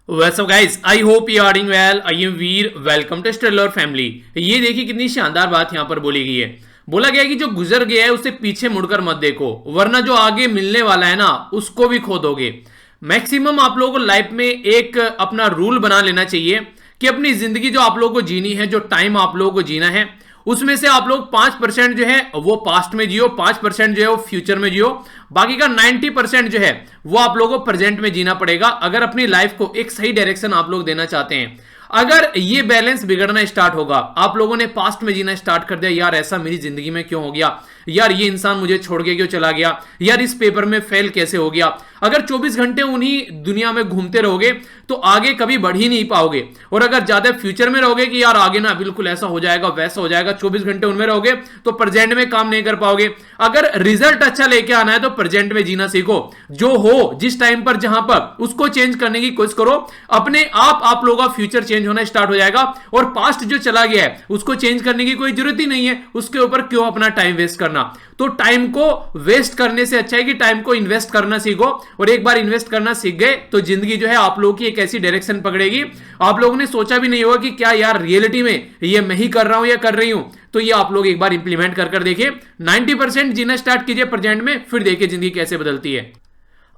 What's up guys, I hope you are doing well. I am Veer, welcome to stellar family. ये देखिए कितनी शानदार बात यहाँ पर बोली गई है। बोला गया है कि जो गुजर गया है उसे पीछे मुड़कर मत देखो, वरना जो आगे मिलने वाला है ना उसको भी खो दोगे। मैक्सिमम आप लोगों को लाइफ में एक अपना रूल बना लेना चाहिए कि अपनी जिंदगी जो आप लोगों को जीनी है, जो टाइम आप लोगों को जीना है, उसमें से आप लोग 5% जो है वो पास्ट में जियो, 5% जो है वो फ्यूचर में जियो, बाकी का 90% जो है वो आप लोगों को प्रेजेंट में जीना पड़ेगा अगर अपनी लाइफ को एक सही डायरेक्शन आप लोग देना चाहते हैं। अगर ये बैलेंस बिगड़ना स्टार्ट होगा, आप लोगों ने पास्ट में जीना स्टार्ट कर दिया, यार ऐसा मेरी जिंदगी में क्यों हो गया, यार ये इंसान मुझे छोड़ के क्यों चला गया, यार इस पेपर में फेल कैसे हो गया, अगर 24 घंटे उन्हीं दुनिया में घूमते रहोगे तो आगे कभी बढ़ ही नहीं पाओगे। और अगर ज्यादा फ्यूचर में रहोगे कि यार आगे ना बिल्कुल ऐसा हो जाएगा वैसा हो जाएगा, 24 घंटे उनमें रहोगे तो प्रेजेंट में काम नहीं कर पाओगे। अगर रिजल्ट अच्छा लेके आना है तो प्रेजेंट में जीना सीखो, जो हो जिस टाइम पर जहां पर उसको चेंज करने की कोशिश करो, अपने आप लोगों का फ्यूचर चेंज होना स्टार्ट हो जाएगा। और पास्ट जो चला गया है उसको चेंज करने की कोई जरूरत ही नहीं है, उसके ऊपर क्यों अपना टाइम वेस्ट करना। तो टाइम को वेस्ट करने से अच्छा है कि टाइम को इन्वेस्ट करना सीखो, और एक बार इन्वेस्ट करना सीख गए तो जिंदगी जो है आप लोगों की एक ऐसी डायरेक्शन पकड़ेगी, आप लोगों ने सोचा भी नहीं होगा कि क्या यार रियलिटी में ये मैं ही कर रहा हूं या कर रही हूं। तो ये आप लोग एक बार इंप्लीमेंट कर देखिए, 90% जीना स्टार्ट कीजिए प्रेजेंट में, फिर देखिए जिंदगी कैसे बदलती है।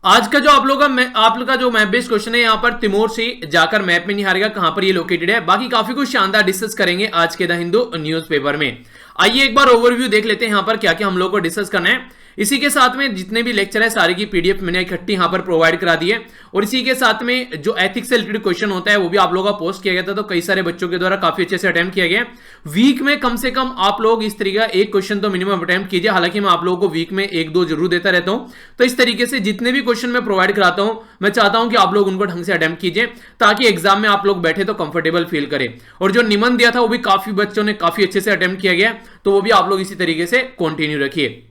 आज का जो आप लोग का जो मैप बेस्ड क्वेश्चन है, यहाँ पर तिमोर से जाकर मैप में नहीं हारेगा, कहां पर ये लोकेटेड है, बाकी काफी कुछ शानदार डिस्कस करेंगे आज के द हिंदू न्यूज़पेपर में। आइए एक बार ओवरव्यू देख लेते हैं यहाँ पर क्या क्या हम लोग को डिस्कस करना है। इसी के साथ में जितने भी लेक्चर है सारी की पीडीएफ मैंने इकट्ठी यहाँ पर प्रोवाइड करा दी है, और इसी के साथ में जो एथिक्स से रिलेटेड क्वेश्चन होता है वो भी आप लोगों का पोस्ट किया गया था, तो कई सारे बच्चों के द्वारा काफी अच्छे से अटेम्प्ट किया गया। वीक में कम से कम आप लोग इस तरीके का एक क्वेश्चन तो मिनिमम अटेम्प्ट कीजिए, हालांकि मैं आप लोगों को वीक में 1-2 जरूर देता रहता हूं। तो इस तरीके से जितने भी क्वेश्चन मैं प्रोवाइड कराता हूं, मैं चाहता हूं कि आप लोग उनको ढंग से अटेम्प्ट कीजिए ताकि एग्जाम में आप लोग बैठे तो कंफर्टेबल फील करें। और जो निबंध दिया था वो भी काफी बच्चों ने काफी अच्छे से अटेम्प्ट किया गया, तो वो भी आप लोग इसी तरीके से कंटिन्यू रखिए।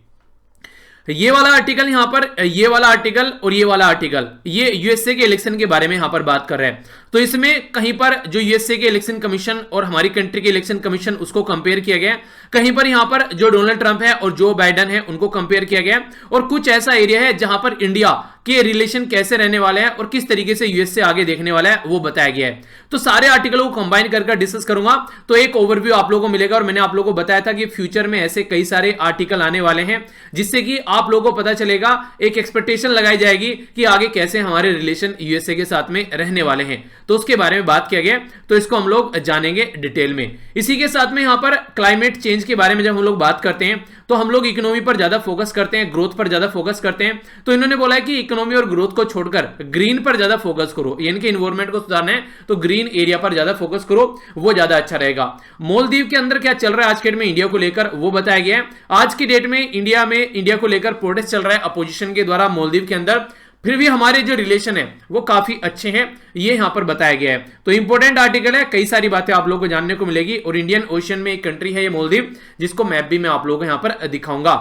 ये वाला आर्टिकल यहाँ पर, ये वाला आर्टिकल और ये वाला आर्टिकल, ये यूएसए के इलेक्शन के बारे में यहाँ पर बात कर रहे हैं। तो इसमें कहीं पर जो यूएसए के इलेक्शन कमीशन और हमारी कंट्री के इलेक्शन कमीशन उसको कंपेयर किया गया, कहीं पर यहाँ पर जो डोनाल्ड ट्रंप है और जो बाइडन है उनको कंपेयर किया गया, और कुछ ऐसा एरिया है जहां पर इंडिया के रिलेशन कैसे रहने वाले हैं और किस तरीके से यूएसए आगे देखने वाला है वो बताया गया है। तो सारे आर्टिकलों को कंबाइन करके डिस्कस करूंगा तो एक ओवरव्यू आप लोगों को मिलेगा। और मैंने आप लोगों को बताया था कि फ्यूचर में ऐसे कई सारे आर्टिकल आने वाले हैं जिससे कि आप लोगों को पता चलेगा, एक एक्सपेक्टेशन लगाई जाएगी कि आगे कैसे हमारे रिलेशन यूएसए के साथ में रहने वाले हैं, तो उसके बारे में बात किया गया। तो इसको हम लोग जानेंगे डिटेल में। इसी के साथ में यहां पर क्लाइमेट चेंज के बारे में जब हम लोग बात करते हैं तो हम लोग इकोनॉमी पर ज्यादा फोकस करते हैं, ग्रोथ पर ज्यादा फोकस करते हैं। तो इन्होंने बोला है कि इकोनॉमी और ग्रोथ को छोड़कर ग्रीन पर ज्यादा फोकस करो, यानी कि एनवायरमेंट को सुधारना है तो ग्रीन एरिया पर ज्यादा फोकस करो, वो ज्यादा अच्छा रहेगा। मालदीव के अंदर क्या चल रहा है आज के डेट में इंडिया को लेकर वो बताया गया है। आज की डेट में इंडिया को लेकर प्रोटेस्ट चल रहा है अपोजिशन के द्वारा मालदीव के अंदर, फिर भी हमारे जो रिलेशन है वो काफी अच्छे हैं, ये यहां पर बताया गया है। तो इंपॉर्टेंट आर्टिकल है, कई सारी बातें आप लोगों को जानने को मिलेगी। और इंडियन ओशन में एक कंट्री है ये मालदीव, जिसको मैप भी मैं आप लोगों को यहां पर दिखाऊंगा।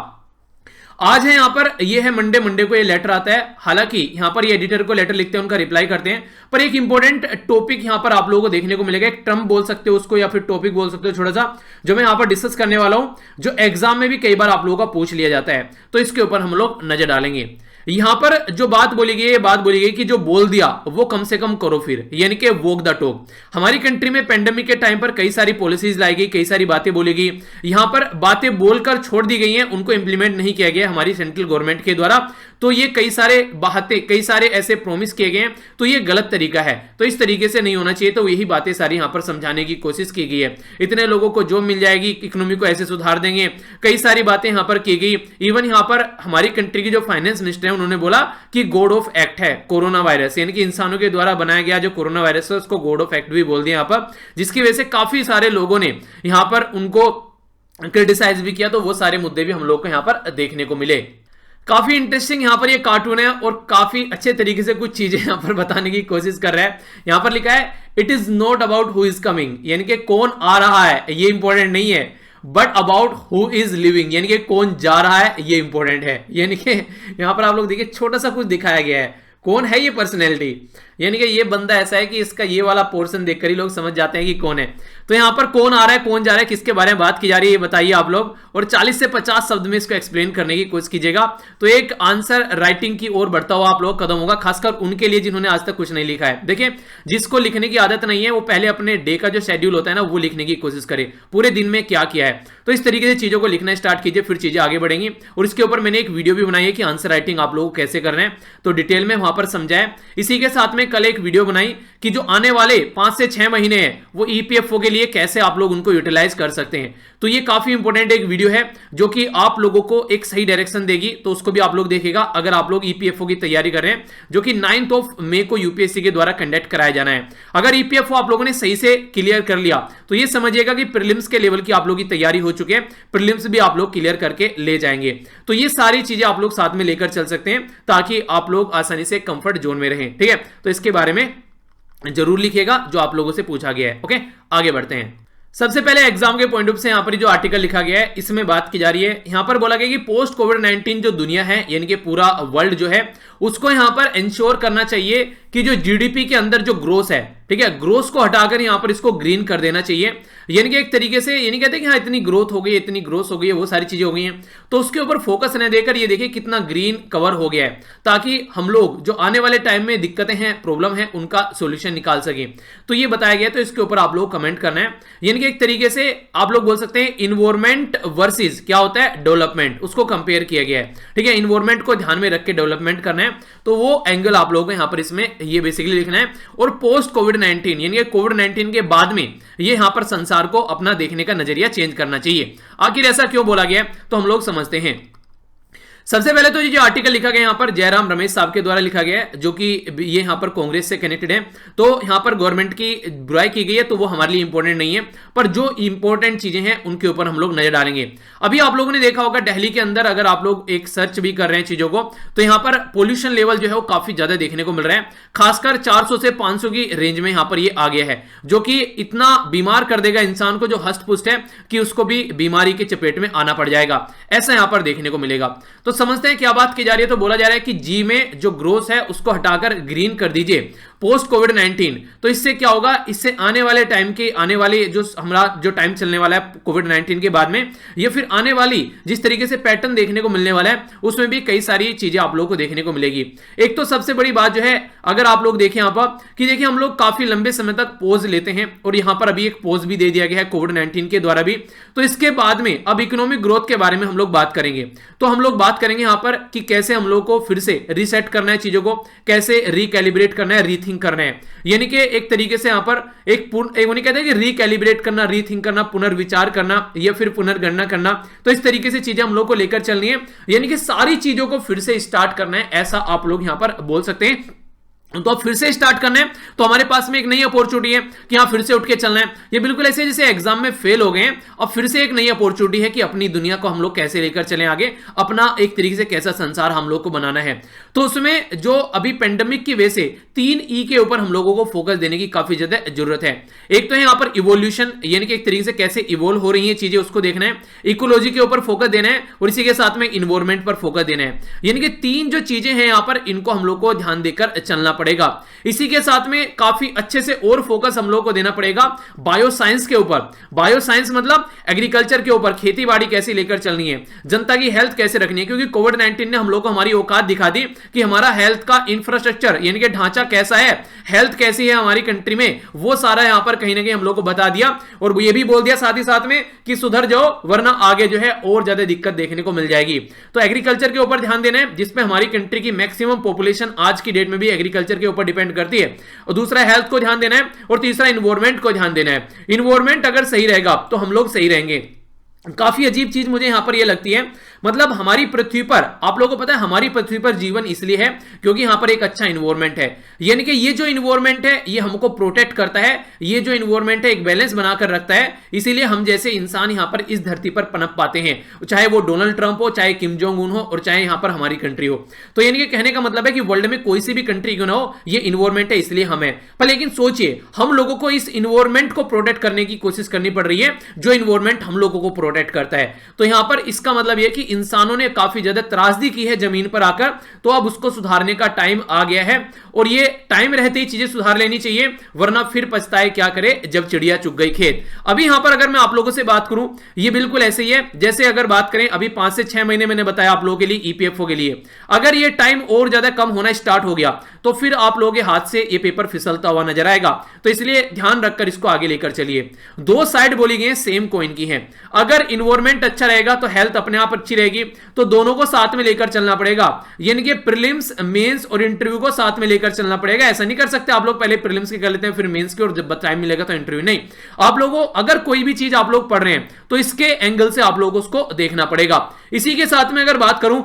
आज है यहां पर, ये है मंडे को ये लेटर आता है, हालांकि यहां पर ये एडिटर को लेटर लिखते हैं, उनका रिप्लाई करते हैं। पर एक इंपॉर्टेंट टॉपिक यहां पर आप लोगों को देखने को मिलेगा, एक टर्म बोल सकते हो उसको या फिर टॉपिक बोल सकते हो छोटा सा, जो मैं यहां पर डिस्कस करने वाला हूं, जो एग्जाम में भी कई बार आप लोगों का पूछ लिया जाता है, तो इसके ऊपर हम लोग नजर डालेंगे। यहां पर जो बात बोली गई है, बात बोली गई कि जो बोल दिया वो कम से कम करो फिर, यानी कि वॉक द टॉक। हमारी कंट्री में पेंडेमिक के टाइम पर कई सारी पॉलिसीज लाई गई, कई सारी बातें बोली गई, यहां पर बातें बोलकर छोड़ दी गई हैं, उनको इंप्लीमेंट नहीं किया गया हमारी सेंट्रल गवर्नमेंट के द्वारा। तो ये कई सारे ऐसे प्रॉमिस किए गए हैं, तो ये गलत तरीका है, तो इस तरीके से नहीं होना चाहिए। तो यही बातें सारी यहां पर समझाने की कोशिश की गई है। इतने लोगों को जॉब मिल जाएगी, इकोनॉमी को ऐसे सुधार देंगे, कई सारी बातें यहां पर की गई। इवन यहां पर हमारी कंट्री की जो फाइनेंस मिनिस्टर है उन्होंने बोला कि गॉड ऑफ एक्ट है कोरोना वायरस, यानी कि इंसानों के द्वारा बनाया गया जो कोरोना वायरस है उसको गॉड ऑफ एक्ट भी बोल दिया यहां पर, जिसकी वजह से काफी सारे लोगों ने यहां पर उनको क्रिटिसाइज भी किया। तो वो सारे मुद्दे भी हम लोग को यहां पर देखने को मिले। काफी इंटरेस्टिंग यहाँ पर ये कार्टून है और काफी अच्छे तरीके से कुछ चीजें यहाँ पर बताने की कोशिश कर रहा है। यहाँ पर लिखा है it is not about who is coming, यानी कि कौन आ रहा है ये इंपॉर्टेंट नहीं है, but about who is living, यानी कि कौन जा रहा है ये इंपॉर्टेंट है। यानी कि यहाँ पर आप लोग देखिए छोटा सा कुछ दिखाया गया है, कौन है ये पर्सनैलिटी? यानी कि ये बंदा ऐसा है कि इसका ये वाला पोर्शन देखकर ही लोग समझ जाते हैं कि कौन है। तो यहां पर कौन आ रहा है, कौन जा रहा है, किसके बारे में बात की जा रही है, ये बताइए आप लोग, और 40 से 50 शब्द में इसको एक्सप्लेन करने की कोशिश कीजिएगा। तो एक आंसर राइटिंग की ओर बढ़ता हुआ आप लोग कदम होगा, खासकर उनके लिए जिन्होंने आज तक कुछ नहीं लिखा है। देखिए, जिसको लिखने की आदत नहीं है वो पहले अपने डे का जो शेड्यूल होता है ना वो लिखने की कोशिश करे, पूरे दिन में क्या किया है। तो इस तरीके से चीजों को लिखना स्टार्ट कीजिए, फिर चीजें आगे बढ़ेंगी। और इसके ऊपर मैंने एक वीडियो भी बनाई है कि आंसर राइटिंग आप लोगों को कैसे करना है, तो डिटेल में वहां पर समझाया। इसी के साथ में कल एक वीडियो बनाई कि जो आने वाले 5 से 6 महीने हैं वो ईपीएफओ के लिए कैसे आप लोग उनको यूटिलाइज कर सकते हैं। तो ये काफी इंपॉर्टेंट एक वीडियो है जो कि आप लोगों को एक सही डायरेक्शन देगी, तो उसको भी आप लोग देखिएगा अगर आप लोग ईपीएफओ की तैयारी कर रहे हैं, जो कि 9 मई को यूपीएससी के द्वारा कंडक्ट कराया जाना है। अगर ईपीएफओ आप लोगों ने सही से क्लियर कर लिया तो ये समझिएगा कि प्रीलिम्स के लेवल की आप लोगों की तैयारी हो चुकी है, प्रीलिम्स भी आप लोग क्लियर करके ले जाएंगे। तो ये सारी चीजें आप लोग साथ में लेकर चल सकते हैं ताकि आप लोग आसानी से कंफर्ट जोन में रहें। ठीक है, तो इसके बारे में जरूर लिखिएगा जो आप लोगों से पूछा गया है। ओके, आगे बढ़ते हैं। सबसे पहले एग्जाम के पॉइंट ऑफ से यहां पर जो आर्टिकल लिखा गया है इसमें बात की जा रही है। यहां पर बोला गया कि पोस्ट कोविड-19 जो दुनिया है यानी कि पूरा वर्ल्ड जो है उसको यहां पर इंश्योर करना चाहिए कि जो जीडीपी के अंदर जो ग्रोथ है, ठीक है, ग्रोथ को हटाकर यहां पर इसको ग्रीन कर देना चाहिए। यानी कि एक तरीके से ये नहीं कहते कि हाँ इतनी ग्रोथ हो गई, इतनी ग्रोथ हो गई है, वो सारी चीजें हो गई हैं, तो उसके ऊपर फोकस न देकर ये देखिए कितना ग्रीन कवर हो गया है, ताकि हम लोग जो आने वाले टाइम में दिक्कतें हैं, प्रॉब्लम है, उनका सोल्यूशन निकाल सकें। तो ये बताया गया, तो इसके ऊपर आप लोग कमेंट करना है। यानी कि एक तरीके से आप लोग बोल सकते हैं इन्वायरमेंट वर्सेस क्या होता है डेवलपमेंट, उसको कंपेयर किया गया है। ठीक है, इन्वायरमेंट को ध्यान में रख के डेवलपमेंट करना है, तो वो एंगल आप लोगों को यहां पर इसमें ये बेसिकली लिखना है। और पोस्ट कोविड-19 यानी कि कोविड-19 के बाद में ये यहां पर संसार को अपना देखने का नजरिया चेंज करना चाहिए। आखिर ऐसा क्यों बोला गया तो हम लोग समझते हैं। सबसे पहले तो ये जो आर्टिकल लिखा गया यहां पर जयराम रमेश साहब के द्वारा लिखा गया है, जो कि ये यहां पर कांग्रेस से कनेक्टेड है। तो यहां पर गवर्नमेंट की बुराई की गई है, तो वो हमारे लिए इंपॉर्टेंट नहीं है, पर जो इंपॉर्टेंट चीजें हैं उनके ऊपर हम लोग नजर डालेंगे। अभी आप लोगों ने देखा होगा दिल्ली के अंदर अगर आप लोग एक सर्च भी कर रहे हैं चीजों को, तो यहां पर पोल्यूशन लेवल जो है वो काफी ज्यादा देखने को मिल रहा है, खासकर 400 से 500 की रेंज में यहां पर ये आ गया है, जो कि इतना बीमार कर देगा इंसान को जो हष्ट पुष्ट है कि उसको भी बीमारी के चपेट में आना पड़ जाएगा, ऐसा यहां पर देखने को मिलेगा। तो समझते हैं क्या बात की जा रही है। तो बोला जा रहा है कि जी में जो ग्रोथ है उसको हटाकर ग्रीन कर दीजिए पोस्ट कोविड-19। तो इससे क्या होगा, इससे आने वाले टाइम के आने वाले जो हमारा जो टाइम चलने वाला है कोविड-19 के बाद में, या फिर आने वाली जिस तरीके से पैटर्न देखने को मिलने वाला है उसमें भी कई सारी चीजें आप लोगों को देखने को मिलेगी। एक तो सबसे बड़ी बात जो है, अगर आप लोग देखें यहां पर कि देखिए हम लोग काफी लंबे समय तक पोज लेते हैं, और यहां पर अभी एक पोज भी दे दिया गया है कोविड-19 के द्वारा भी। तो इसके बाद में अब इकोनॉमिक ग्रोथ के बारे में हम लोग बात करेंगे। तो हम लोग बात करेंगे यहां पर कि कैसे हम लोग को फिर से रीसेट करना है, चीजों को कैसे रिकैलिब्रेट करना है, रीथिंक करना है। यानी कि एक तरीके से यहां पर एक उन्हें कहते हैं कि रिकैलिब्रेट करना, रीथिंक करना, पुनर्विचार करना या फिर पुनर्गणना करना। तो इस तरीके से चीजें हम लोग को लेकर चलनी है, यानी कि सारी चीजों को फिर से स्टार्ट करना है, ऐसा आप लोग यहां पर बोल सकते हैं। तो अब फिर से स्टार्ट करना है, तो हमारे पास में एक नई अपॉर्चुनिटी है कि हाँ फिर से उठ के चलना है। ये बिल्कुल ऐसे जैसे एग्जाम में फेल हो गए हैं, अब फिर से एक नई अपॉर्चुनिटी है कि अपनी दुनिया को हम लोग कैसे लेकर चलें आगे, अपना एक तरीके से कैसा संसार हम लोग को बनाना है। तो उसमें जो अभी पेंडेमिक की वजह से 3 E के ऊपर हम लोगों को फोकस देने की काफी ज्यादा जरूरत है। एक तो है यहाँ पर इवोल्यूशन, यानी कि एक तरीके से कैसे इवोल्व हो रही है चीजें उसको देखना है, इकोलॉजी के ऊपर फोकस देना है, और इसी के साथ में इन्वायरमेंट पर फोकस देना है। यानी कि 3 जो चीजें हैं यहाँ पर, इनको हम लोग को ध्यान देकर चलना पड़ेगा। इसी के साथ में काफी अच्छे से और फोकस हम लोग को देना पड़ेगा बायोसाइंस के ऊपर। बायोसाइंस मतलब एग्रीकल्चर के ऊपर, खेती बाड़ी कैसे लेकर चलनी है, जनता की हेल्थ कैसे रखनी है, क्योंकि कोविड-19 ने हम लोग को हमारी औकात दिखा दी कि हमारा हेल्थ का इंफ्रास्ट्रक्चर यानी कि ढांचा कैसा है, हेल्थ कैसी है हमारी कंट्री में, वो सारा यहां पर कहीं ना कहीं हम लोग को बता दिया। और ये भी बोल दिया साथ ही साथ में कि सुधर जाओ वरना आगे जो है और ज्यादा दिक्कत देखने को मिल जाएगी। तो एग्रीकल्चर के ऊपर ध्यान देना है, जिसमें हमारी कंट्री की मैक्सिमम पॉपुलेशन आज की डेट में भी एग्रीकल्चर के ऊपर डिपेंड करती है। और दूसरा हेल्थ को ध्यान देना है, और तीसरा इन्वायरमेंट को ध्यान देना है। इन्वायरमेंट अगर सही रहेगा तो हम लोग सही रहेंगे। काफी अजीब चीज मुझे यहां पर यह लगती है, मतलब हमारी पृथ्वी पर, आप लोगों को पता है हमारी पृथ्वी पर जीवन इसलिए है क्योंकि यहां पर एक अच्छा इन्वायरमेंट है। यानी कि ये जो इन्वायरमेंट है ये हमको प्रोटेक्ट करता है, ये जो इन्वायरमेंट है एक बैलेंस बनाकर रखता है, इसीलिए हम जैसे इंसान यहां पर इस धरती पर पनप पाते हैं, चाहे वो डोनाल्ड ट्रंप हो, चाहे किम जोंग उन हो, और चाहे यहां पर हमारी कंट्री हो। तो यानी कि कहने का मतलब है कि वर्ल्ड में कोई सी भी कंट्री क्यों ना हो, ये इन्वायरमेंट है इसलिए हम है। पर लेकिन सोचिए हम लोगों को इस इन्वायरमेंट को प्रोटेक्ट करने की कोशिश करनी पड़ रही है जो इन्वायरमेंट हम लोगों को प्रोटेक्ट करता है। तो यहां पर इसका मतलब यह कि इंसानों ने काफी ज्यादा त्रासदी की है जमीन पर आकर, तो अब उसको सुधारने का टाइम आ गया है और ये टाइम रहते ही चीजें सुधार लेनी चाहिए, वरना फिर पछताए क्या करे जब चिड़िया चुग गई खेत। अभी यहां पर अगर मैं आप लोगों से बात करूं, ये बिल्कुल ऐसे ही है जैसे अगर बात करें अभी 5 से 6 महीने मैंने बताया आप लोगों के लिए ईपीएफओ के लिए, अगर ये टाइम और ज्यादा कम होना स्टार्ट हो गया तो फिर आप लोगों के हाथ से ये पेपर फिसलता हुआ नजर आएगा। तो इसलिए ध्यान रखकर इसको आगे लेकर चलिए। दो साइड बोली गई सेम कॉइन की है। अगर इन्वायरमेंट अच्छा रहेगा तो हेल्थ अपने आप अच्छी रहेगी, तो दोनों को साथ में लेकर चलना पड़ेगा, यानी कि प्रीलिम्स मेंस और इंटरव्यू को साथ में लेकर चलना पड़ेगा। ऐसा नहीं कर सकते आप लोग पहले प्रीलिम्स के कर लेते हैं फिर मेंस के और जब टाइम मिलेगा तो इंटरव्यू, नहीं। आप लोगों अगर कोई भी चीज आप लोग पढ़ रहे हैं तो इसके एंगल से आप लोगों को उसको देखना पड़ेगा। इसी के साथ में अगर बात करूं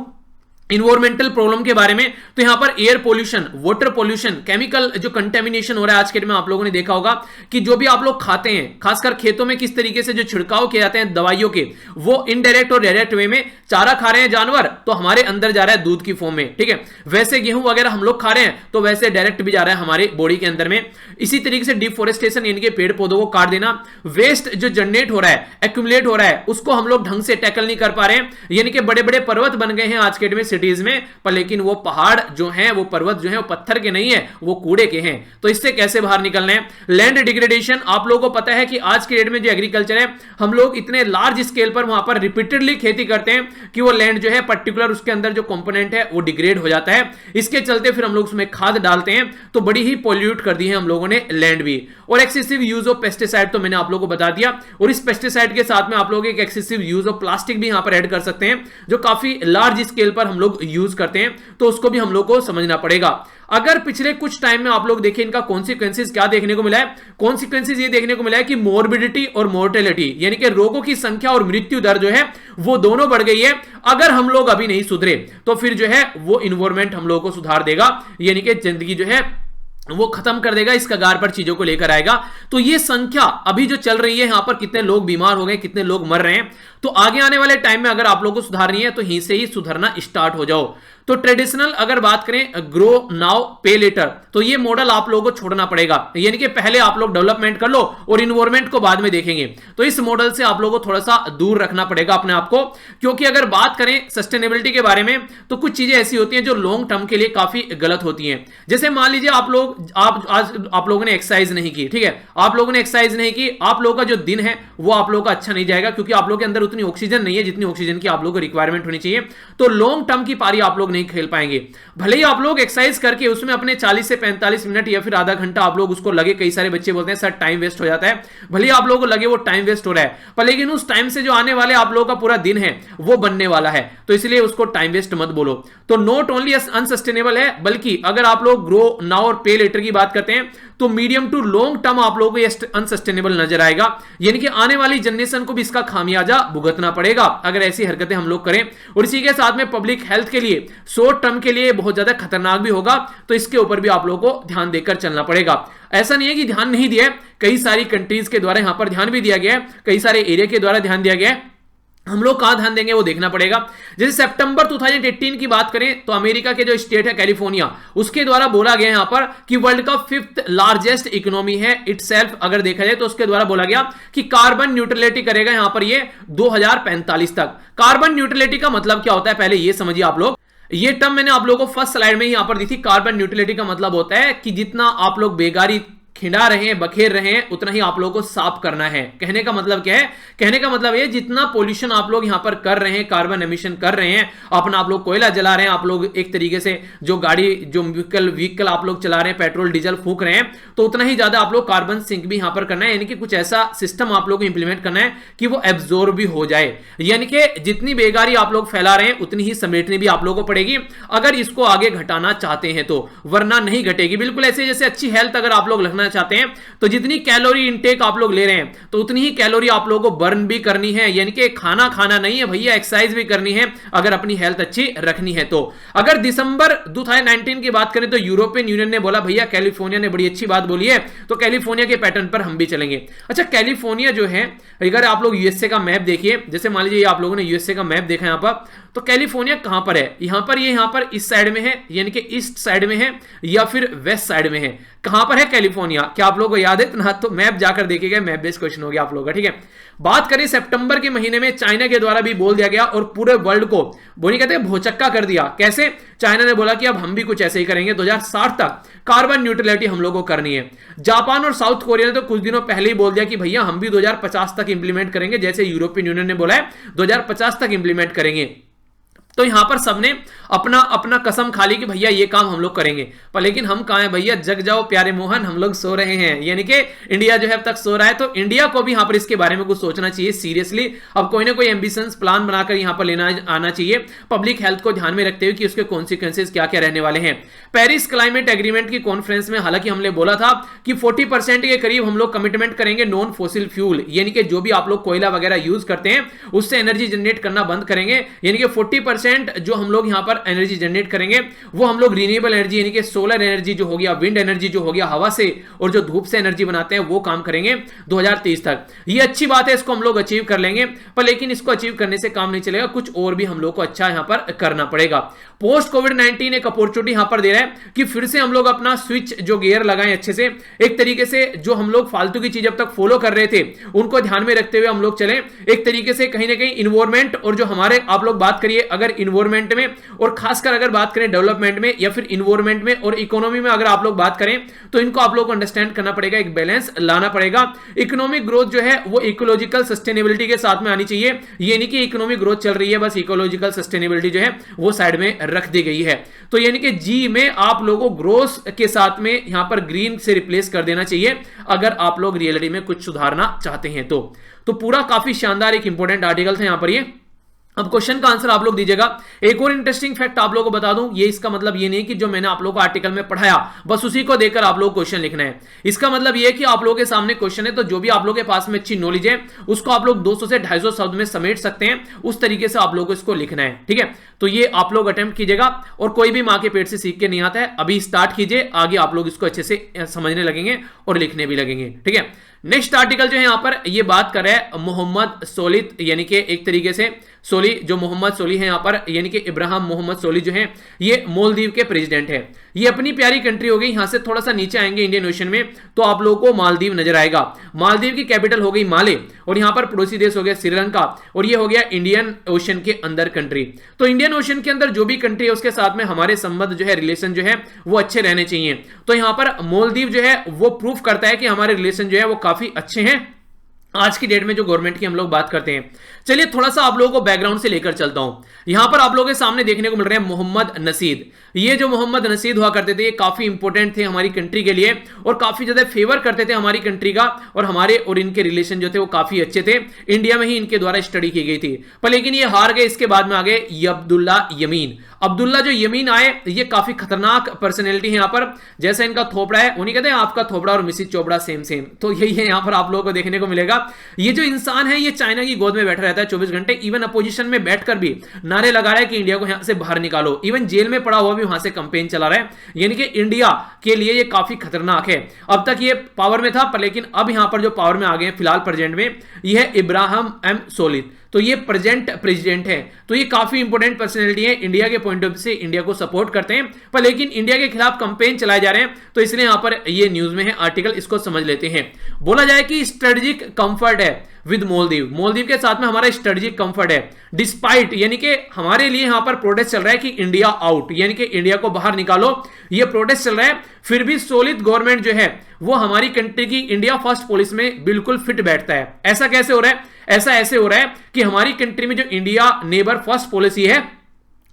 इन्वायरमेंटल प्रॉब्लम के बारे में, तो यहां पर air pollution, water pollution, chemical जो कंटेमिनेशन हो रहा है आज के डेट में, आप लोगों ने देखा होगा कि जो भी आप लोग खाते हैं खासकर खेतों में किस तरीके से जो छिड़काव किए जाते हैं दवाइयों के, वो इनडायरेक्ट और डायरेक्ट वे में, चारा खा रहे हैं जानवर तो हमारे अंदर जा रहा है दूध की फॉर्म में, ठीक है। वैसे गेहूं वगैरह हम लोग खा रहे हैं तो वैसे डायरेक्ट भी जा रहा है हमारे बॉडी के अंदर में। इसी तरीके से डिफोरेस्टेशन यानी कि पेड़ पौधों को काट देना, वेस्ट जो जनरेट हो रहा है, एक्यूमुलेट हो रहा है, उसको हम लोग ढंग से टैकल नहीं कर पा रहे हैं, यानी कि बड़े बड़े पर्वत बन गए हैं आज के डेट में सिटीज में, पर लेकिन वो पहाड़ जो हैं, वो पर्वत जो हैं, वो पत्थर के नहीं है, वो कूड़े के हैं। तो इससे कैसे बाहर निकलना है? लैंड डिग्रेडेशन, आप लोगों को पता है कि आज के डेट में जो एग्रीकल्चर है, हम लोग इतने लार्ज स्केल पर वहां पर रिपीटेडली खेती करते हैं कि वो लैंड जो है पर्टिकुलर उसके अंदर जो कंपोनेंट है वो डिग्रेड हो जाता है। इसके चलते फिर हम लोग उसमें खाद डालते हैं तो बड़ी ही पॉल्यूट कर दी है हम लोगों ने लैंड भी। और एक्सेसिव यूज ऑफ पेस्टिसाइड तो मैंने आप लोगों को बता दिया, और इस पेस्टिसाइड के साथ में आप लोग एक एक्सेसिव यूज ऑफ प्लास्टिक भी यहां पर ऐड कर सकते हैं जो काफी लार्ज स्केल पर हम लोग यूज करते हैं, तो उसको भी हम लोग को समझना पड़ेगा। अगर पिछले कुछ टाइम में आप लोग देखें इनका कॉन्सिक्वेंसेस क्या देखने को मिला है, कॉन्सिक्वेंसेस ये देखने को मिला है कि मोर्बिडिटी और मोर्टेलिटी यानी कि रोगों की संख्या और मृत्यु दर जो है वो दोनों बढ़ गई है। अगर हम लोग अभी नहीं सुधरे तो फिर जो है वो इन्वायरमेंट हम लोगों को सुधार देगा, यानी कि जिंदगी जो है वो खत्म कर देगा, इस कगार पर चीजों को लेकर आएगा। तो ये संख्या अभी जो चल रही है यहां पर, कितने लोग बीमार हो गए, कितने लोग मर रहे हैं, तो आगे आने वाले टाइम में अगर आप लोगों को सुधारनी है तो यहीं से ही सुधरना स्टार्ट हो जाओ। तो ट्रेडिशनल अगर बात करें ग्रो नाउ पे लेटर, तो ये मॉडल आप लोगों को छोड़ना पड़ेगा, यानी कि पहले आप लोग डेवलपमेंट कर लो और इन्वायरमेंट को बाद में देखेंगे। तो इस मॉडल से आप लोगों को थोड़ा सा दूर रखना पड़ेगा अपने आप को, क्योंकि अगर बात करें सस्टेनेबिलिटी के बारे में तो कुछ चीजें ऐसी होती हैं जो लॉन्ग टर्म के लिए काफी गलत होती हैं। जैसे मान लीजिए आप लोगों ने एक्सरसाइज नहीं की, ठीक है, आप लोगों ने एक्सरसाइज नहीं की, आप लोगों का जो दिन है वो आप लोगों का अच्छा नहीं जाएगा, क्योंकि आप लोगों के अंदर उतनी ऑक्सीजन नहीं है जितनी ऑक्सीजन की आप लोगों को रिक्वायरमेंट होनी चाहिए। तो लॉन्ग टर्म की पारी आप लोग नहीं खेल पाएंगे। भले ही आप लोग एक्सरसाइज करके उसमें अपने 40 से 45 मिनट या फिर आधा घंटा आप लोग उसको लगे, कई सारे बच्चे बोलते हैं सर टाइम वेस्ट हो जाता है, भले ही आप लोगों को लगे वो टाइम वेस्ट हो रहा है, पर लेकिन उस टाइम से जो आने वाले आप लोगों का पूरा दिन है वो बनने वाला है, तो इसलिए उसको टाइम वेस्ट मत बोलो। तो नॉट ओनली अनसस्टेनेबल है, बल्कि अगर आप लोग ग्रो नाउ और पे लेटर की बात करते हैं तो मीडियम टू लॉन्ग टर्म आप लोगों को ये अनसस्टेनेबल नजर आएगा, यानी कि आने वाली जनरेशन को भी इसका खामियाजा भुगतना पड़ेगा अगर ऐसी हरकतें हम लोग करें। और इसी के साथ में पब्लिक हेल्थ के लिए शॉर्ट टर्म के लिए बहुत ज्यादा खतरनाक भी होगा, तो इसके ऊपर भी आप लोगों को ध्यान देकर चलना पड़ेगा। ऐसा नहीं है कि ध्यान नहीं दिया, कई सारी कंट्रीज के द्वारा यहां पर ध्यान भी दिया गया है, कई सारे एरिया के द्वारा ध्यान दिया गया है, हम लोग कहां ध्यान देंगे वो देखना पड़ेगा। जैसे सितंबर 2018 की बात करें तो अमेरिका के जो स्टेट है कैलिफोर्निया, उसके द्वारा बोला गया यहां पर कि वर्ल्ड का 5th लार्जेस्ट इकोनॉमी है इटसेल्फ, अगर देखा जाए तो उसके द्वारा बोला गया कि कार्बन न्यूट्रलिटी करेगा यहां पर ये 2045 तक। कार्बन न्यूट्रलिटी का मतलब क्या होता है पहले ये समझिए आप लोग। ये टर्म मैंने आप लोगों को फर्स्ट स्लाइड में यहां पर दी थी। कार्बन न्यूट्रलिटी का मतलब होता है कि जितना आप लोग बेगारी खिंडा रहे हैं, बखेर रहे हैं, उतना ही आप लोगों को साफ करना है। कहने का मतलब क्या है? कहने का मतलब ये जितना पोल्यूशन आप लोग यहां पर कर रहे हैं, कार्बन एमिशन कर रहे हैं, अपना आप लोग कोयला जला रहे हैं, आप लोग एक तरीके से जो गाड़ी जो व्हीकल आप लोग चला रहे हैं, पेट्रोल डीजल फूंक रहे हैं, तो उतना ही ज्यादा आप लोग कार्बन सिंक भी यहां पर करना है। यानी कि कुछ ऐसा सिस्टम आप लोग को इंप्लीमेंट करना है कि वो एब्जॉर्ब भी हो जाए, यानी कि जितनी बेगारी आप लोग फैला रहे हैं उतनी ही समेटनी भी आप लोगों को पड़ेगी अगर इसको आगे घटाना चाहते हैं तो, वरना नहीं घटेगी। बिल्कुल ऐसे जैसे अच्छी हेल्थ अगर आप लोग रखना चाहते हैं तो जितनी कैलोरी इनटेक आप लोग ले रहे हैं तो उतनी ही कैलोरी आप लोगों को बर्न भी करनी है, यानी कि खाना खाना नहीं है भैया, एक्सरसाइज भी करनी है अगर अपनी हेल्थ अच्छी रखनी है तो। अगर दिसंबर 2019 की बात करें तो यूरोपियन यूनियन ने बोला भैया कैलिफोर्निया ने बड़ी अच्छी बात बोली है, तो कैलिफोर्निया के पैटर्न पर हम भी चलेंगे। अच्छा, कैलिफोर्निया जो है, अगर आप लोग यूएसए का मैप देखिए, जैसे मान लीजिए आप लोगों ने यूएसए का मैप देखा यहां पर, तो कैलिफोर्निया कहां पर है? यहां पर, ये यहां पर इस साइड में है, यानी कि ईस्ट साइड में है या फिर वेस्ट साइड में है? कहां पर है कैलिफोर्निया? क्या आप लोगों को याद है? ना तो मैप जाकर देखिएगा, मैप बेस्ड क्वेश्चन हो गया आप लोगों का, ठीक है। बात करें सितंबर के महीने में चाइना के द्वारा भी बोल दिया गया और पूरे वर्ल्ड को बोली कहते हैं भौचक्का कर दिया। कैसे? चाइना ने बोला कि अब हम भी कुछ ऐसे ही करेंगे, 2060 तक कार्बन न्यूट्रलिटी हम लोगों को करनी है। जापान और साउथ कोरिया ने तो कुछ दिनों पहले ही बोल दिया कि भैया हम भी 2050 तक इंप्लीमेंट करेंगे, जैसे यूरोपियन यूनियन ने बोला है 2050 तक इंप्लीमेंट करेंगे। तो यहां पर सबने अपना अपना कसम खा ली कि भैया ये काम हम लोग करेंगे। पर लेकिन हम कहां हैं भैया? जग जाओ प्यारे मोहन, हम लोग सो रहे हैं, यानी कि इंडिया जो है अब तक सो रहा है। तो इंडिया को भी यहां पर इसके बारे में कुछ सोचना चाहिए सीरियसली। अब कोई ना कोई एम्बिशंस प्लान बनाकर यहां पर लेना आना चाहिए, पब्लिक हेल्थ को ध्यान में रखते हुए कि उसके कॉन्सिक्वेंसेस क्या क्या रहने वाले हैं। पेरिस क्लाइमेट एग्रीमेंट की कॉन्फ्रेंस में हालांकि हमने बोला था कि 40% के करीब हम लोग कमिटमेंट करेंगे नॉन फॉसिल फ्यूल, यानी कि जो भी आप लोग कोयला वगैरह यूज करते हैं उससे एनर्जी जनरेट करना बंद करेंगे। यानी कि 40% जो हम लोग यहां पर एनर्जी जनरेट करेंगे वो हम लोग रिन्यूएबल एनर्जी, यानी कि सोलर एनर्जी जो हो गया, विंड एनर्जी जो हो गया हवा से, और जो धूप से एनर्जी बनाते हैं वो काम करेंगे 2030 तक। ये अच्छी बात है, इसको हम लोग अचीव कर लेंगे। पर लेकिन इसको अचीव करने से काम नहीं चलेगा, कुछ और भी हम लोग को अच्छा यहां पर करना पड़ेगा। पोस्ट कोविड-19 एक अपॉर्चुनिटी यहां पर दे रहा है कि फिर से हम लोग अपना स्विच जो गियर लगाएं अच्छे से, एक तरीके से जो हम लोग फालतू की चीज अब तक फॉलो कर रहे थे उनको ध्यान में रखते हुए हम लोग चलें। एक तरीके से कहीं ना कहीं इन्वायरमेंट और जो हमारे, आप लोग बात करिए अगर इन्वायरमेंट में और खासकर अगर बात करें डेवलपमेंट में या फिर इन्वायरमेंट में और इकोनॉमी में अगर आप लोग बात करें तो इनको आप लोग को अंडरस्टैंड करना पड़ेगा, एक बैलेंस लाना पड़ेगा। इकोनॉमिक ग्रोथ जो है वो इकोलॉजिकल सस्टेनेबिलिटी के साथ में आनी चाहिए। ये नहीं कि इकोनॉमिक ग्रोथ चल रही है बस इकोलॉजिकल सस्टेनेबिलिटी जो है वो साइड में रख दी गई है। तो यानी कि जी में आप लोगों को ग्रोथ के साथ में यहां पर ग्रीन से रिप्लेस कर देना चाहिए अगर आप लोग रियलिटी में कुछ सुधारना चाहते हैं तो पूरा काफी शानदार एक इंपॉर्टेंट आर्टिकल था यहां पर ये। अब क्वेश्चन का आंसर आप लोग दीजिएगा। एक और इंटरेस्टिंग फैक्ट आप लोगों को बता दूं, ये इसका मतलब ये नहीं कि जो मैंने आप लोगों को आर्टिकल में पढ़ाया बस उसी को देखकर आप लोग क्वेश्चन लिखना है। इसका मतलब ये है कि आप लोगों के सामने क्वेश्चन है तो जो भी आप लोगों के पास में अच्छी नॉलेज है उसको आप लोग 200 से 250 शब्द में समेट सकते हैं, उस तरीके से आप लोगों को इसको लिखना है, ठीक है। तो ये आप लोग अटेम्प्ट कीजिएगा और कोई भी मां के पेट से सीख के नहीं आता है, अभी स्टार्ट कीजिए, आगे आप लोग इसको अच्छे से समझने लगेंगे और लिखने भी लगेंगे, ठीक है। नेक्स्ट आर्टिकल जो है यहां पर ये बात कर रहा है मोहम्मद सोलिह, यानी कि एक तरीके से सोली, जो मोहम्मद सोलिह है यहां पर, यानी कि इब्राहिम मोहम्मद सोलिह जो है ये मालदीव के प्रेसिडेंट है। ये अपनी प्यारी कंट्री हो गई। यहां से थोड़ा सा नीचे आएंगे इंडियन ओशन में तो आप लोगों को मालदीव नजर आएगा। मालदीव की कैपिटल हो गई माले और यहां पर पड़ोसी देश हो गया श्रीलंका और ये हो गया इंडियन ओशन के अंदर कंट्री। तो इंडियन ओशन के अंदर जो भी कंट्री है उसके साथ में हमारे संबंध जो है, रिलेशन जो है वो अच्छे रहने चाहिए। तो यहां पर मालदीव जो है वो प्रूफ करता है कि हमारे रिलेशन जो है वो काफी अच्छे हैं आज की डेट में जो गवर्नमेंट की हम लोग बात करते हैं। चलिए थोड़ा सा आप लोगों को बैकग्राउंड से लेकर चलता हूं। यहां पर आप लोगों के सामने देखने को मिल रहे हैं मोहम्मद नसीद। ये जो मोहम्मद नसीद हुआ करते थे ये काफी इंपॉर्टेंट थे हमारी कंट्री के लिए और काफी ज्यादा फेवर करते थे हमारी कंट्री का, और हमारे और इनके रिलेशन जो थे वो काफी अच्छे थे। इंडिया में ही इनके द्वारा स्टडी की गई थी, पर लेकिन ये हार गए। इसके बाद में आ गए अब्दुल्ला यमीन। अब्दुल्ला जो यमीन आए ये काफी खतरनाक पर्सनैलिटी है यहाँ पर। जैसा इनका थोपड़ा है, उन्हीं कहते हैं आपका थोपड़ा और मिसिस चोपड़ा सेम सेम, तो यही है यहाँ पर आप लोगों को देखने को मिलेगा। ये जो इंसान है ये चाइना की गोद में बैठा रहता है 24 घंटे, इवन अपोजिशन में बैठकर भी नारे लगा रहा है कि इंडिया को यहां से बाहर निकालो। इवन जेल में पड़ा हुआ भी वहां से कैंपेन चला रहा है, यानी कि इंडिया के लिए ये काफी खतरनाक है। अब तक ये पावर में था पर लेकिन अब यहां पर जो पावर में आ गए फिलहाल प्रेजेंट में ये है इब्राहिम एम सोलिह। तो ये प्रेजेंट प्रेसिडेंट है, तो ये काफी इंपॉर्टेंट पर्सनैलिटी है। इंडिया के पॉइंट ऑफ व्यू से इंडिया को सपोर्ट करते हैं, पर लेकिन इंडिया के खिलाफ कैंपेन चलाए जा रहे हैं, तो इसलिए यहां पर ये न्यूज में है आर्टिकल, इसको समझ लेते हैं। बोला जाए कि स्ट्रेटेजिक कंफर्ट है विद मालदीव, मालदीव के साथ में हमारा स्ट्रेटेजिक कंफर्ट है डिस्पाइट, यानी कि हमारे लिए यहां पर प्रोटेस्ट चल रहा है कि इंडिया आउट, यानी कि इंडिया को बाहर निकालो, ये प्रोटेस्ट चल रहा है। फिर भी सोलिह गवर्नमेंट जो है वो हमारी कंट्री की इंडिया फर्स्ट पॉलिसी में बिल्कुल फिट बैठता है। ऐसा कैसे हो रहा है? ऐसा ऐसे हो रहा है कि हमारी कंट्री में जो इंडिया नेबर फर्स्ट पॉलिसी है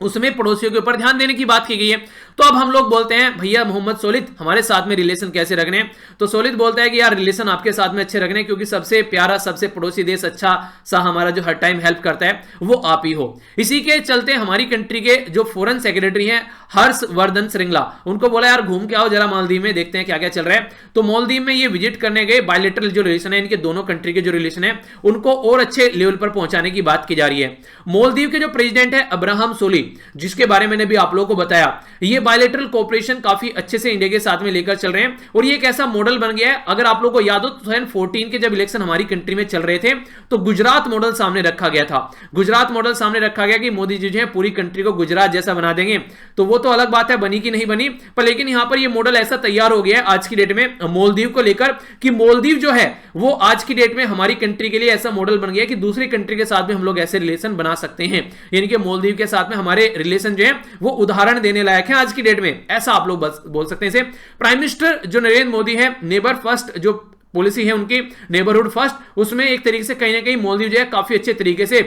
उसमें पड़ोसियों के ऊपर ध्यान देने की बात की गई है। तो अब हम लोग बोलते हैं भैया मोहम्मद सोलिह हमारे साथ में रिलेशन कैसे रखने हैं, तो सोलिह बोलता है कि यार रिलेशन आपके साथ में अच्छे रखने, क्योंकि सबसे प्यारा सबसे पड़ोसी देश अच्छा सा हमारा जो हर टाइम हेल्प करता है वो आप ही हो। इसी के चलते हमारी कंट्री के जो फॉरेन सेक्रेटरी हैं हर्षवर्धन श्रृंगला, उनको बोला यार घूम के आओ जरा मालदीव में, देखते हैं क्या क्या चल रहा है। तो मालदीव में ये विजिट करने गए, बायलैटरल जो रिलेशन है इनके दोनों कंट्री के जो रिलेशन है उनको और अच्छे लेवल पर पहुंचाने की बात की जा रही है। मालदीव के जो प्रेसिडेंट है इब्राहिम सोलिह, जिसके बारे में मैंने भी आप लोगों को बताया, ये बायलैटरल कोऑपरेशन काफी अच्छे से इंडिया के साथ में लेकर चल रहे हैं और ये एक ऐसा मॉडल बन गया है। अगर आप लोगों को याद हो 2014 के जब इलेक्शन हमारी कंट्री में चल रहे थे तो गुजरात मॉडल सामने रखा गया था। गुजरात मॉडल सामने रखा गया कि मोदी जी जो है पूरी कंट्री को गुजरात जैसा बना देंगे। तो वो तो अलग बात है बनी कि नहीं बनी, पर लेकिन यहां पर ये मॉडल ऐसा तैयार हो गया है आज की डेट में मालदीव को लेकर कि मालदीव जो है वो आज की डेट में हमारी कंट्री के लिए ऐसा मॉडल बन गया कि दूसरी कंट्री के साथ में हम लोग ऐसे रिलेशन बना सकते हैं। यानी कि मालदीव के साथ में हमारे रिलेशन जो है वो उदाहरण देने लायक है आज की डेट में, ऐसा आप लोग बोल सकते हैं इसे। प्राइम मिनिस्टर जो नरेंद्र मोदी है, नेबर फर्स्ट जो पॉलिसी है उनकी, नेबरहुड फर्स्ट, उसमें एक तरीके से कहीं ना कहीं मालदीव जो है काफी अच्छे तरीके से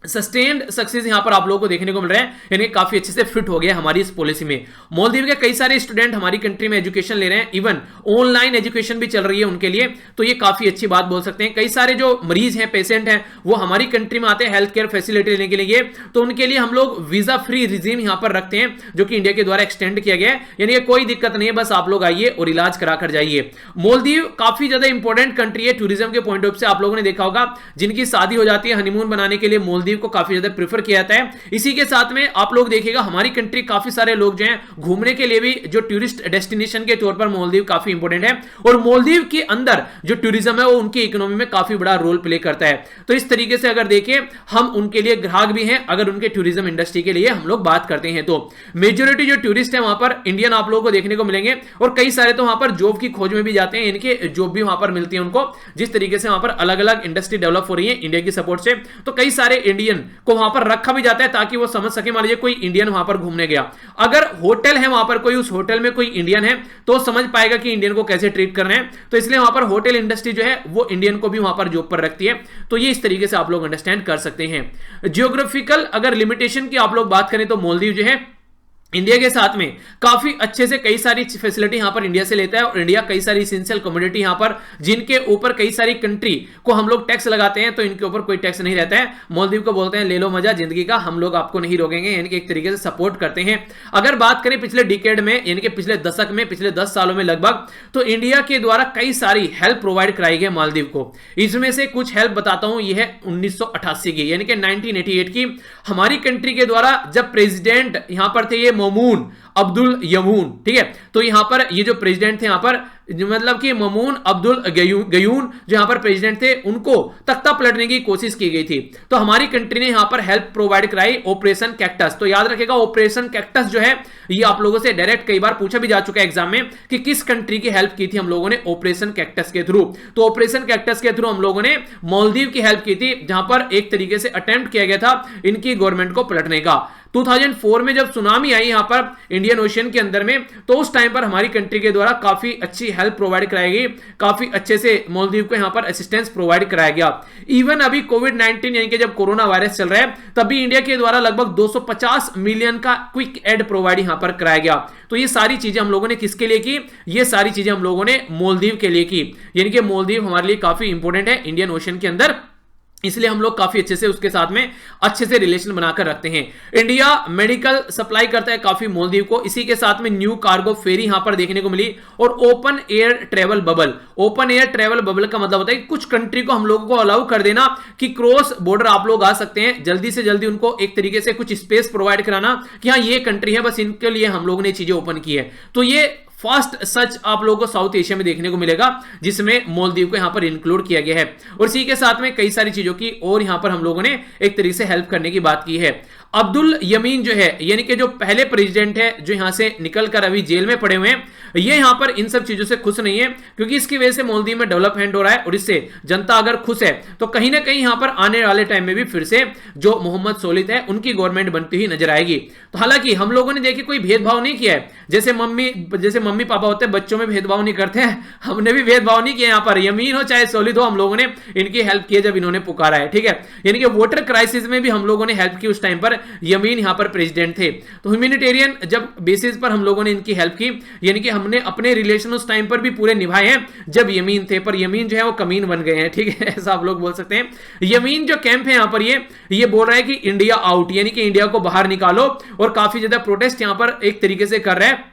सस्टेन्ड सक्सेस यहां पर आप लोगों को देखने को मिल रहा है, यानी काफी अच्छे से फिट हो गया हमारी इस पॉलिसी में। मालदीव के कई सारे स्टूडेंट हमारी कंट्री में एजुकेशन ले रहे हैं, इवन ऑनलाइन एजुकेशन भी चल रही है उनके लिए, तो ये काफी अच्छी बात बोल सकते हैं। कई सारे जो मरीज हैं, पेशेंट हैं, वो हमारी कंट्री में आते हैं हेल्थ केयर फैसिलिटी लेने के लिए, तो उनके लिए हम लोग वीजा फ्री रिजीम यहां पर रखते हैं जो कि इंडिया के द्वारा एक्सटेंड किया गया है। यानी कोई दिक्कत नहीं है, बस आप लोग आइए और इलाज कराकर जाइए। मालदीव काफी ज्यादा इंपॉर्टेंट कंट्री है टूरिज्म के पॉइंट ऑफ से। आप लोगों ने देखा होगा जिनकी शादी हो जाती है हनीमून बनाने के लिए मालदीव को काफी ज्यादा प्रेफर किया जाता है। इसी के साथ में आप लोग देखिएगा हमारी कंट्री काफी सारे लोग जो हैं घूमने के लिए भी जो टूरिस्ट डेस्टिनेशन के तौर पर मालदीव काफी इंपॉर्टेंट है, और मालदीव के अंदर जो टूरिज्म है वो उनकी इकोनॉमी में काफी बड़ा रोल प्ले करता है। तो इस तरीके से अगर देखें हम उनके लिए ग्राहक भी हैं अगर उनके टूरिज्म इंडस्ट्री के लिए हम लोग बात करते हैं। तो मेजोरिटी जो टूरिस्ट है वहां पर इंडियन आप लोगों को देखने को मिलेंगे, और कई सारे तो वहां पर जॉब की खोज में भी जाते हैं, इनके जॉब भी वहां पर मिलती है उनको। जिस तरीके से वहां पर अलग अलग इंडस्ट्री डेवलप हो रही है इंडिया की सपोर्ट से, तो कई सारे इंडियन को वहां पर रखा भी जाता है ताकि वो समझ सके। मान लीजिए कोई इंडियन वहां पर घूमने गया, अगर होटल है वहां पर कोई, उस होटल में कोई इंडियन है तो समझ पाएगा कि इंडियन को कैसे ट्रीट करना है। तो इसलिए वहां पर होटल इंडस्ट्री जो है वो इंडियन को भी वहां पर जॉब पर रखती है। तो ये इस तरीके से आप लोग अंडरस्टैंड कर सकते हैं। जियोग्राफिकल अगर लिमिटेशन की आप लोग बात करें तो मालदीव जो है इंडिया के साथ में काफी अच्छे से कई सारी फैसिलिटी यहां पर इंडिया से लेता है, और इंडिया कई सारी इसेंशियल कमोडिटी यहां पर जिनके ऊपर कई सारी कंट्री को हम लोग टैक्स लगाते हैं तो इनके ऊपर कोई टैक्स नहीं रहता है। मालदीव को बोलते हैं ले लो मजा जिंदगी का, हम लोग आपको नहीं रोकेंगे, यानी कि एक तरीके से सपोर्ट करते हैं। अगर बात करें पिछले डिकेड में, यानी कि पिछले दशक में, पिछले 10 सालों में लगभग, तो इंडिया के द्वारा कई सारी हेल्प प्रोवाइड कराई गई मालदीव को। इसमें से कुछ हेल्प बताता हूं, यह है 1988 की, यानी कि 1988 की हमारी कंट्री के द्वारा जब प्रेसिडेंट यहां पर थे ये ममून अब्दुल यमून, ठीक है। तो यहां पर ये जो प्रेसिडेंट थे यहां पर मतलब कि ममून अब्दुल गयून जो यहां पर प्रेसिडेंट थे, उनको तख्ता पलटने की कोशिश की गई थी। तो हमारी कंट्री ने यहां पर हेल्प प्रोवाइड कराई ऑपरेशन कैक्टस। तो याद रखिएगा ऑपरेशन कैक्टस जो है ये आप लोगों से डायरेक्ट कई बार पूछा भी जा चुका है एग्जाम में कि किस कंट्री की हेल्प की थी हम लोगों ने ऑपरेशन कैक्टस के थ्रू। तो ऑपरेशन कैक्टस के थ्रू हम लोगों ने मालदीव की हेल्प की थी, जहां पर एक तरीके से अटेम्प्ट किया गया था इनकी गवर्नमेंट को पलटने का। 2004 में जब सुनामी आई यहां पर इंडियन ओशियन के अंदर में, तो उस टाइम पर हमारी कंट्री के द्वारा काफी अच्छी हेल्प प्रोवाइड कराई गई, काफी अच्छे से मालदीव को यहां पर असिस्टेंस प्रोवाइड कराया गया। इवन अभी कोविड-19 यानी कि जब कोरोना वायरस चल रहा है तब भी इंडिया के द्वारा लगभग 250 मिलियन का क्विक एड प्रोवाइड यहां पर कराया गया। तो ये सारी चीजें हम लोगों ने किसके लिए की? ये सारी चीजें हम लोगों ने मालदीव के लिए की, यानी कि मालदीव हमारे लिए काफी इंपॉर्टेंट है इंडियन ओशियन के अंदर, इसलिए हम लोग काफी अच्छे से उसके साथ में अच्छे से रिलेशन बनाकर रखते हैं। इंडिया मेडिकल सप्लाई करता है काफी मालदीव को, इसी के साथ में न्यू कार्गो फेरी यहां पर देखने को मिली, और open air travel bubble. Open air travel bubble का मतलब होता है कि कुछ कंट्री को हम लोगों को अलाउ कर देना कि क्रॉस बॉर्डर आप लोग आ सकते हैं, जल्दी से जल्दी उनको एक तरीके से कुछ स्पेस प्रोवाइड कराना कि हाँ ये कंट्री है, बस इनके लिए हम लोगों ने चीजें ओपन की है। तो ये फर्स्ट सच आप लोगों को साउथ एशिया में देखने को मिलेगा जिसमें मालदीव को यहां पर इंक्लूड किया गया है, और इसी के साथ में कई सारी चीजों की और यहां पर हम लोगों ने एक तरीके से हेल्प करने की बात की है। अब्दुल यमीन जो है, यानी कि जो पहले प्रेसिडेंट है जो यहां से निकलकर अभी जेल में पड़े हुए हैं, ये यहां पर इन सब चीजों से खुश नहीं है, क्योंकि इसकी वजह से मालदीव में डेवलपमेंट हो रहा है, और इससे जनता अगर खुश है तो कहीं ना कहीं यहां पर आने वाले टाइम में भी फिर से जो मोहम्मद सोलिद है उनकी गवर्नमेंट बनती हुई नजर आएगी। तो हालांकि हम लोगों ने देखिए कोई भेदभाव नहीं किया है, जैसे मम्मी पापा होते हैं बच्चों में भेदभाव नहीं करते हैं, हमने भी भेदभाव नहीं किया यहां पर, यमीन हो चाहे सोलिद हो, हम लोगों ने इनकी हेल्प की जब इन्होंने पुकारा है, ठीक है। यानी कि वाटर क्राइसिस में भी हम लोगों ने हेल्प की उस टाइम पर, यमीन यहां पर प्रेसिडेंट थे। तो ह्यूमैनिटेरियन जब बेसिस पर हम लोगों ने इनकी हेल्प की, यानी कि हमने अपने रिलेशन उस टाइम पर भी पूरे निभाए हैं जब यमीन थे, पर यमीन जो है वो कमीन बन गए हैं, ठीक है, ऐसा आप लोग बोल सकते हैं। यमीन जो कैंप है यहां पर ये बोल रहा है कि इंडिया आउट, यानी कि इंडिया को बाहर निकालो, और काफी ज्यादा प्रोटेस्ट यहां पर एक तरीके से कर रहा है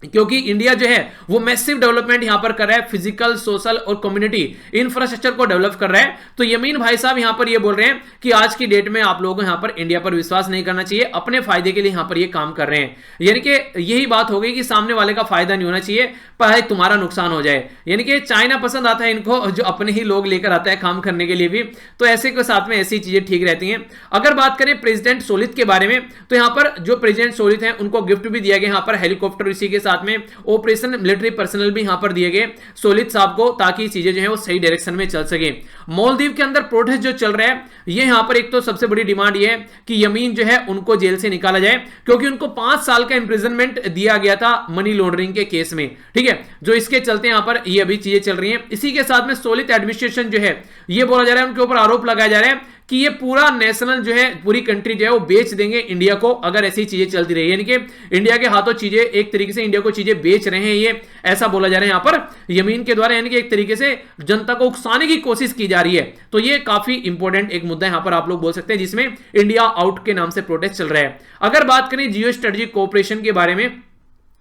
क्योंकि इंडिया जो है वो मैसिव डेवलपमेंट यहां पर कर रहा है, फिजिकल, सोशल और कम्युनिटी इंफ्रास्ट्रक्चर को डेवलप कर रहा है। तो यमीन भाई साहब यहां पर ये बोल रहे हैं कि आज की डेट में आप लोगों को यहां पर इंडिया पर विश्वास नहीं करना चाहिए, अपने फायदे के लिए यहां पर ये काम कर रहे हैं। यानी कि यही बात हो गई कि सामने वाले का फायदा नहीं होना चाहिए, पर तुम्हारा नुकसान हो जाए। यानी कि चाइना पसंद आता है इनको, जो अपने ही लोग लेकर आता है काम करने के लिए भी, तो ऐसे के साथ में ऐसी चीजें ठीक रहती हैं। अगर बात करें प्रेसिडेंट सोलित के बारे में, तो यहां पर जो प्रेसिडेंट सोलित हैं उनको गिफ्ट भी दिया गया यहां पर हेलीकॉप्टर, इसी के साथ में ऑपरेशन मिलिट्री पर्सनल भी यहां पर दिए गए सोलित साहब को, ताकि चीजें जो है वो सही डायरेक्शन में चल सके। मालदीव के अंदर प्रोटेस्ट जो चल रहा है, ये यहां पर एक तो सबसे बड़ी डिमांड ये है कि यमीन जो है उनको जेल से निकाला जाए, क्योंकि उनको 5 साल का इंप्रिजनमेंट दिया गया था मनी लॉन्ड्रिंग के केस में, ठीक है, जो इसके चलते यहां पर ये अभी चीजें चल रही हैं। इसी के साथ में सोलित एडमिनिस्ट्रेशन जो है, ये बोला जा रहा है, उनके ऊपर आरोप लगाया जा रहा है कि ये पूरा नेशनल जो है, पूरी कंट्री जो है वो बेच देंगे इंडिया को, अगर ऐसी चीजें चलती रही। यानी कि इंडिया के हाथों चीजें, एक तरीके से इंडिया को चीजें बेच रहे हैं ये, ऐसा बोला जा रहा है यहां पर यमीन के द्वारा, यानी कि एक तरीके से जनता को उकसाने की कोशिश की जा रही है। तो ये काफी इंपॉर्टेंट एक मुद्दा यहां पर आप लोग बोल सकते हैं, जिसमें इंडिया आउट के नाम से प्रोटेस्ट चल रहा है। अगर बात करें जियो स्ट्रेटेजिक कोऑपरेशन के बारे में,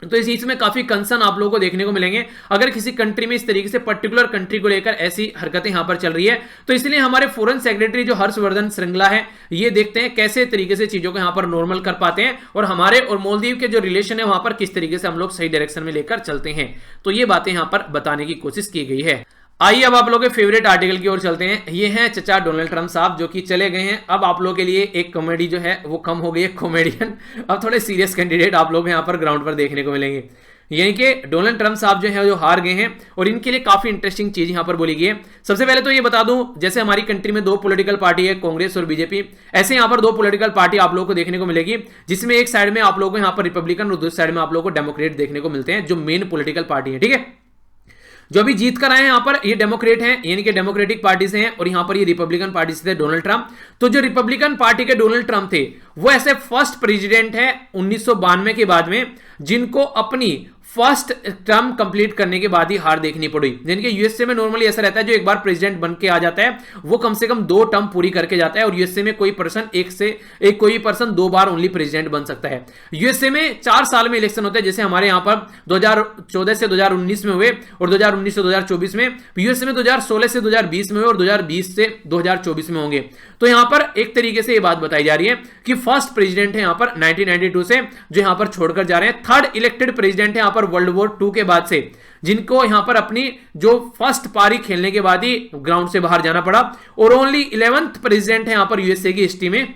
तो इस चीज में काफी कंसर्न आप लोगों को देखने को मिलेंगे अगर किसी कंट्री में इस तरीके से पर्टिकुलर कंट्री को लेकर ऐसी हरकतें यहां पर चल रही है। तो इसलिए हमारे फॉरेन सेक्रेटरी जो हर्षवर्धन श्रृंगला है, ये देखते हैं कैसे तरीके से चीजों को यहां पर नॉर्मल कर पाते हैं, और हमारे और मालदीव के जो रिलेशन है वहां पर किस तरीके से हम लोग सही डायरेक्शन में लेकर चलते हैं। तो ये बातें यहां पर बताने की कोशिश की गई है। आइए अब आप लोगों के फेवरेट आर्टिकल की ओर चलते हैं। ये हैं चचा डोनाल्ड ट्रंप साहब, जो कि चले गए हैं। अब आप लोगों के लिए एक कॉमेडी जो है वो कम हो गई है, कॉमेडियन, अब थोड़े सीरियस कैंडिडेट आप लोग यहां पर ग्राउंड पर देखने को मिलेंगे। यानी कि डोनाल्ड ट्रंप साहब जो है जो हार गए हैं, और इनके लिए काफी इंटरेस्टिंग चीज यहां पर बोली गई है। सबसे पहले तो ये बता दूं, जैसे हमारी कंट्री में 2 पॉलिटिकल पार्टी है, कांग्रेस और बीजेपी, ऐसे यहां पर 2 पॉलिटिकल पार्टी आप लोगों को देखने को मिलेगी, जिसमें एक साइड में आप लोगों को यहां पर रिपब्लिकन और दूसरी साइड में आप लोगों को डेमोक्रेट देखने को मिलते हैं, जो मेन पॉलिटिकल पार्टी है, ठीक है। जो अभी जीत कर आए हैं यहां पर, ये डेमोक्रेट हैं, यानी कि डेमोक्रेटिक पार्टी से हैं, और यहां पर ये रिपब्लिकन पार्टी से थे डोनाल्ड ट्रंप। तो जो रिपब्लिकन पार्टी के डोनाल्ड ट्रंप थे, वो ऐसे फर्स्ट प्रेसिडेंट है 1992 के बाद में, जिनको अपनी फर्स्ट टर्म कंप्लीट करने के बाद ही हार देखनी पड़ी। यानी कि यूएसए में नॉर्मली ऐसा रहता है, जो एक बार प्रेसिडेंट बन के आ जाता है वो कम से कम 2 टर्म पूरी करके जाता है, और यूएसए में कोई पर्सन 2 बार ओनली प्रेसिडेंट बन सकता है। यूएसए में 4 साल में इलेक्शन होते हैं, जैसे हमारे यहां पर 2014 से 2019 में हुए, और 2019 से 2024 में, यूएसए में 2016 से 2020 में हुए, और 2020 से 2024 में होंगे। तो यहां पर एक तरीके से ये बात बताई जा रही है कि फर्स्ट प्रेसिडेंट है यहां पर 1992 से, जो यहां पर छोड़कर जा रहे हैं। थर्ड इलेक्टेड प्रेसिडेंट है यहां पर वर्ल्ड वॉर 2 के बाद से, जिनको यहां पर अपनी जो फर्स्ट पारी खेलने के बाद ही ग्राउंड से बाहर जाना पड़ा, और ओनली 11th प्रेसिडेंट है यहां पर यूएसए की हिस्ट्री में,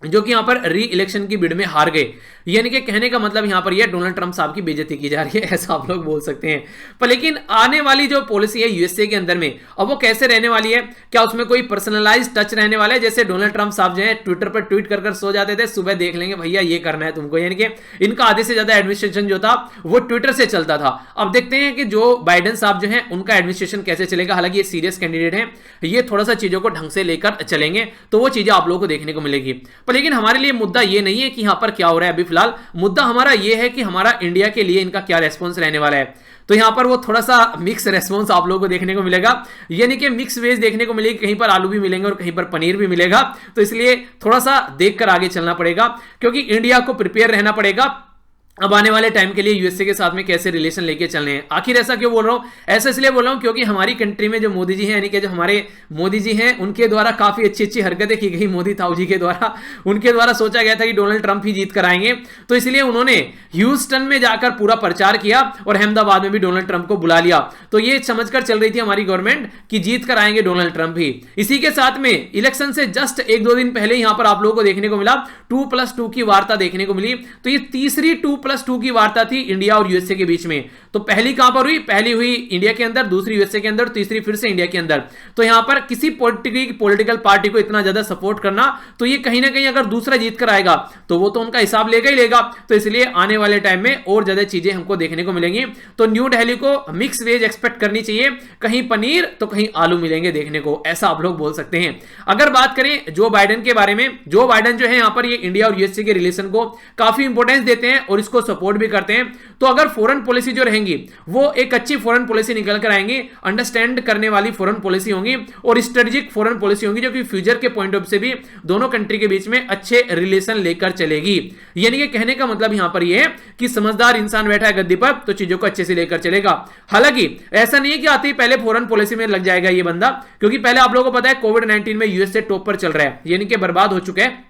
जो कि यहां पर री इलेक्शन की बिड में हार गए। यानी कि कहने का मतलब यहां पर यह डोनाल्ड ट्रंप साहब की बेइज्जती की जा रही है, ऐसा आप लोग बोल सकते हैं। पर लेकिन आने वाली जो पॉलिसी है यूएसए के अंदर में, अब वो कैसे रहने वाली है, क्या उसमें कोई पर्सनलाइज टच रहने वाला है? जैसे डोनाल्ड ट्रंप साहब जो है ट्विटर पर ट्वीट कर सो जाते थे, सुबह देख लेंगे भैया ये करना है तुमको, यानी कि इनका आधे से ज्यादा एडमिनिस्ट्रेशन जो था वो ट्विटर से चलता था। अब देखते हैं कि जो बाइडेन साहब जो है उनका एडमिनिस्ट्रेशन कैसे चलेगा। हालांकि ये सीरियस कैंडिडेट है, ये थोड़ा सा चीजों को ढंग से लेकर चलेंगे तो वो चीजें आप लोगों को देखने को मिलेगी। पर लेकिन हमारे लिए मुद्दा ये नहीं है कि यहां पर क्या हो रहा है अभी फिलहाल, मुद्दा हमारा ये है कि हमारा इंडिया के लिए इनका क्या रेस्पॉन्स रहने वाला है। तो यहां पर वो थोड़ा सा मिक्स रेस्पॉन्स आप लोगों को देखने को मिलेगा, यानी कि मिक्स वेज देखने को मिलेगी, कहीं पर आलू भी मिलेंगे और कहीं पर पनीर भी मिलेगा। तो इसलिए थोड़ा सा देखकर आगे चलना पड़ेगा, क्योंकि इंडिया को प्रिपेयर रहना पड़ेगा अब आने वाले टाइम के लिए यूएसए के साथ में कैसे रिलेशन लेके चलने हैं। आखिर ऐसा क्यों बोल रहा हूं? ऐसा इसलिए बोल रहा हूं क्योंकि हमारी कंट्री में जो मोदी जी हैं, यानी कि जो हमारे मोदी जी हैं, उनके द्वारा काफी अच्छी अच्छी हरकतें की गई मोदी ताऊ जी के द्वारा। उनके द्वारा सोचा गया था कि डोनाल्ड ट्रंप ही जीत कर आएंगे, तो इसलिए उन्होंने ह्यूस्टन में जाकर पूरा प्रचार किया और अहमदाबाद में भी डोनाल्ड ट्रंप को बुला लिया। तो ये समझकर चल रही थी हमारी गवर्नमेंट कि जीत कर आएंगे डोनाल्ड ट्रंप ही। इसी के साथ में इलेक्शन से जस्ट 1-2 दिन पहले यहां पर आप लोगों को देखने को मिला 2+2 की वार्ता देखने को मिली। तो ये तीसरी 2+2 की वार्ता थी इंडिया और यूएसए के बीच में। तो पहली कहां पर हुई? पहली हुई इंडिया के अंदर, दूसरी यूएसए के अंदर, तीसरी फिर से इंडिया के अंदर। तो यहां पर किसी पॉलिटिकल पार्टी को इतना ज्यादा सपोर्ट करना, तो ये कहीं ना कहीं अगर दूसरा जीत कर आएगा तो वो तो उनका हिसाब लेगा ही लेगा। तो इसलिए आने वाले टाइम में और ज्यादा चीजें हमको देखने को मिलेंगी। तो न्यू दिल्ली को मिक्स वेज एक्सपेक्ट करनी चाहिए, कहीं पनीर तो कहीं आलू मिलेंगे देखने को, ऐसा आप लोग बोल सकते हैं। अगर बात करें जो बाइडेन के बारे में, जो बाइडेन जो है यहां पर ये इंडिया और यूएसए के रिलेशन को काफी इंपॉर्टेंस देते हैं और इसको सपोर्ट भी करते हैं। तो अगर फॉरेन पॉलिसी जो रहेंगी चलेंगी वो एक अच्छी फॉरेन पॉलिसी निकल कर आएंगी, अंडरस्टैंड करने वाली फॉरेन पॉलिसी होंगी और स्ट्रेटेजिक फॉरेन पॉलिसी होंगी, जो कि फ्यूचर के पॉइंट ऑफ से भी दोनों कंट्री के बीच में अच्छे रिलेशन लेकर चलेगी। यानी कि कहने का मतलब यहां पर यह है कि समझदार इंसान बैठा है गद्दी पर तो चीजों को अच्छे से लेकर चलेगा। हालांकि ऐसा नहीं है कि आते ही पहले फॉरेन पॉलिसी में लग जाएगा ये बंदा, क्योंकि पहले आप लोगों को पता है कोविड-19 में यूएसए टॉप पर चल रहा है, यानी कि बर्बाद हो चुके हैं,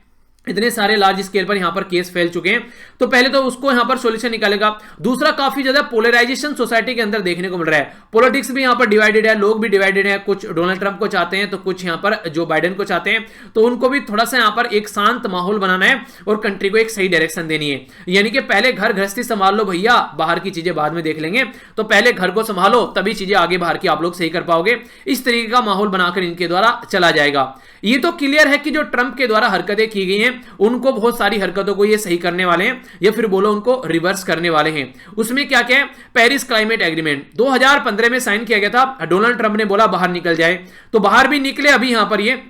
इतने सारे लार्ज स्केल पर यहां पर केस फैल चुके हैं। तो पहले तो उसको यहां पर सॉल्यूशन निकालेगा। दूसरा, काफी ज्यादा पोलराइजेशन सोसाइटी के अंदर देखने को मिल रहा है, पॉलिटिक्स भी यहां पर डिवाइडेड है, लोग भी डिवाइडेड है, कुछ डोनाल्ड ट्रंप को चाहते हैं तो कुछ यहां पर जो बाइडेन को चाहते हैं, तो उनको भी थोड़ा सा यहां पर एक शांत माहौल बनाना है और कंट्री को एक सही डायरेक्शन देनी है। यानी कि पहले घर गृहस्थी संभाल लो भैया, बाहर की चीजें बाद में देख लेंगे, तो पहले घर को संभालो तभी चीजें आगे बाहर की आप लोग सही कर पाओगे। इस तरीके का माहौल बनाकर इनके द्वारा चला जाएगा। ये तो क्लियर है कि जो ट्रंप के द्वारा हरकतें की गई हैं उनको बहुत सारी हरकतों को ये सही करने वाले हैं या फिर बोलो उनको रिवर्स करने वाले हैं। उसमें क्या क्या है, पेरिस क्लाइमेट एग्रीमेंट 2015 में साइन किया गया था, डोनाल्ड ट्रंप ने बोला बाहर निकल जाए, तो बाहर भी निकले अभी यहां पर ये,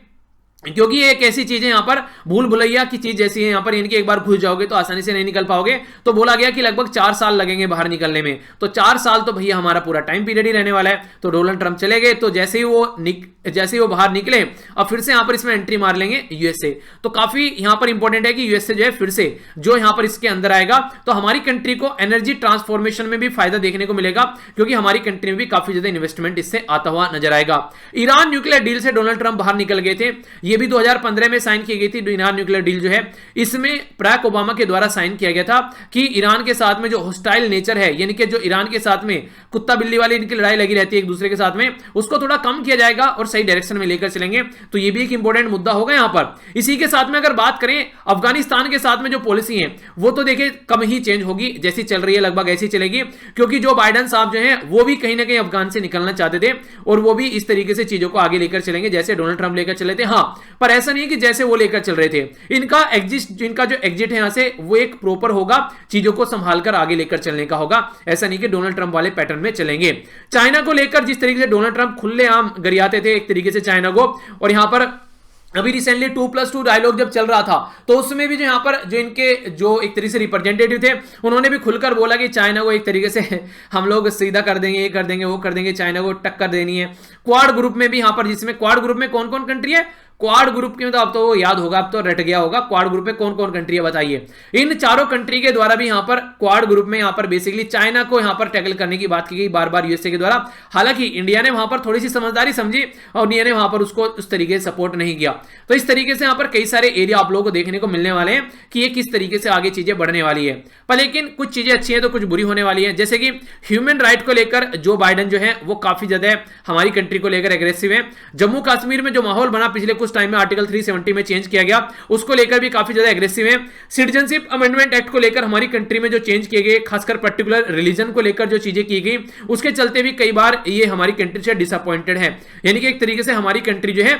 क्योंकि ये एक ऐसी चीज है यहां पर भूल भुलैया की चीज जैसी है, यहां पर इनकी एक बार घुस जाओगे तो आसानी से नहीं निकल पाओगे। तो बोला गया कि लगभग 4 साल लगेंगे बाहर निकलने में, तो 4 साल तो भैया हमारा पूरा टाइम पीरियड ही रहने वाला है। तो डोनाल्ड ट्रंप चले गए, तो जैसे ही वो बाहर निकले अब फिर से यहां पर इसमें एंट्री मार लेंगे यूएसए। तो काफी यहां पर इंपॉर्टेंट है कि यूएसए जो है फिर से जो यहां पर इसके अंदर आएगा तो हमारी कंट्री को एनर्जी ट्रांसफॉर्मेशन में भी फायदा देखने को मिलेगा, क्योंकि हमारी कंट्री में भी काफी ज्यादा इन्वेस्टमेंट इससे आता हुआ नजर आएगा। ईरान न्यूक्लियर डील से डोनाल्ड ट्रंप बाहर निकल गए थे, ये भी 2015 में साइन की गई थी। ईरान न्यूक्लियर डील जो है इसमें बराक ओबामा के द्वारा साइन किया गया था कि ईरान के साथ में जो हॉस्टाइल नेचर है, यानी कि जो ईरान के साथ में कुत्ता बिल्ली वाली इनकी लड़ाई लगी रहती है एक दूसरे के साथ में, उसको थोड़ा कम किया जाएगा और सही डायरेक्शन में लेकर चलेंगे। तो ये भी एक इंपॉर्टेंट मुद्दा होगा यहां पर। इसी के साथ में अगर बात करें अफगानिस्तान के साथ में जो पॉलिसी है वो तो देखिए कम ही चेंज होगी, जैसी चल रही है लगभग ऐसी चलेगी, क्योंकि जो बाइडेन साहब जो है वो भी कहीं ना कहीं अफगान से निकलना चाहते थे और वो भी इस तरीके से चीजों को आगे लेकर चलेंगे जैसे डोनाल्ड ट्रंप लेकर चले थे। हाँ, पर ऐसा नहीं है कि जैसे वो लेकर चल रहे थे, इनका जो एग्जिट है यहां से वो एक प्रॉपर होगा, चीजों को संभालकर आगे लेकर चलने का होगा। ऐसा नहीं कि डोनाल्ड ट्रंप वाले पैटर्न में चलेंगे। चाइना को लेकर जिस तरीके से डोनाल्ड ट्रंप खुलेआम गरियाते थे एक तरीके से चाइना को, और यहां पर अभी रिसेंटली 2+2 डायलॉग जब चल रहा था तो उसमें भी जो यहां पर जो इनके जो एक तरीके से रिप्रेजेंटेटिव थे उन्होंने भी खुलकर बोला कि चाइना को एक तरीके से हम लोग सीधा कर देंगे, ये कर देंगे, वो कर देंगे, चाइना को टक्कर देनी है। क्वाड ग्रुप में भी यहां पर, जिसमें क्वाड ग्रुप में कौन कौन कंट्री है, क्वाड ग्रुप के, तो अब तो याद होगा, अब तो रट गया होगा, क्वाड ग्रुप में कौन कौन कंट्री है बताइए। इन चारों कंट्री के द्वारा भी यहां पर क्वाड ग्रुप में यहां पर बेसिकली चाइना को यहां पर टैकल करने की बात की गई बार बार यूएसए के द्वारा। हालांकि इंडिया ने वहां पर थोड़ी सी समझदारी समझी और इंडिया ने वहां पर उसको उस तरीके से सपोर्ट नहीं किया। तो इस तरीके से यहां पर कई सारे एरिया आप लोगों को देखने को मिलने वाले हैं कि ये किस तरीके से आगे चीजें बढ़ने वाली है। पर लेकिन कुछ चीजें अच्छी हैं तो कुछ बुरी होने वाली है, जैसे कि ह्यूमन राइट को लेकर जो बाइडेन जो है वो काफी ज्यादा हमारी कंट्री को लेकर एग्रेसिव है। जम्मू कश्मीर में जो माहौल बना पिछले कुछ टाइम में आर्टिकल 370 में चेंज किया गया, उसको लेकर भी काफी ज्यादा एग्रेसिव है। सिटीजनशिप अमेंडमेंट एक्ट को लेकर हमारी कंट्री में जो चेंज किए गए, खासकर पर्टिकुलर रिलीजन को लेकर जो चीजें की गई, उसके चलते भी कई बार ये हमारी कंट्री से डिसअपॉइंटेड है। यानी कि एक तरीके से हमारी कंट्री जो है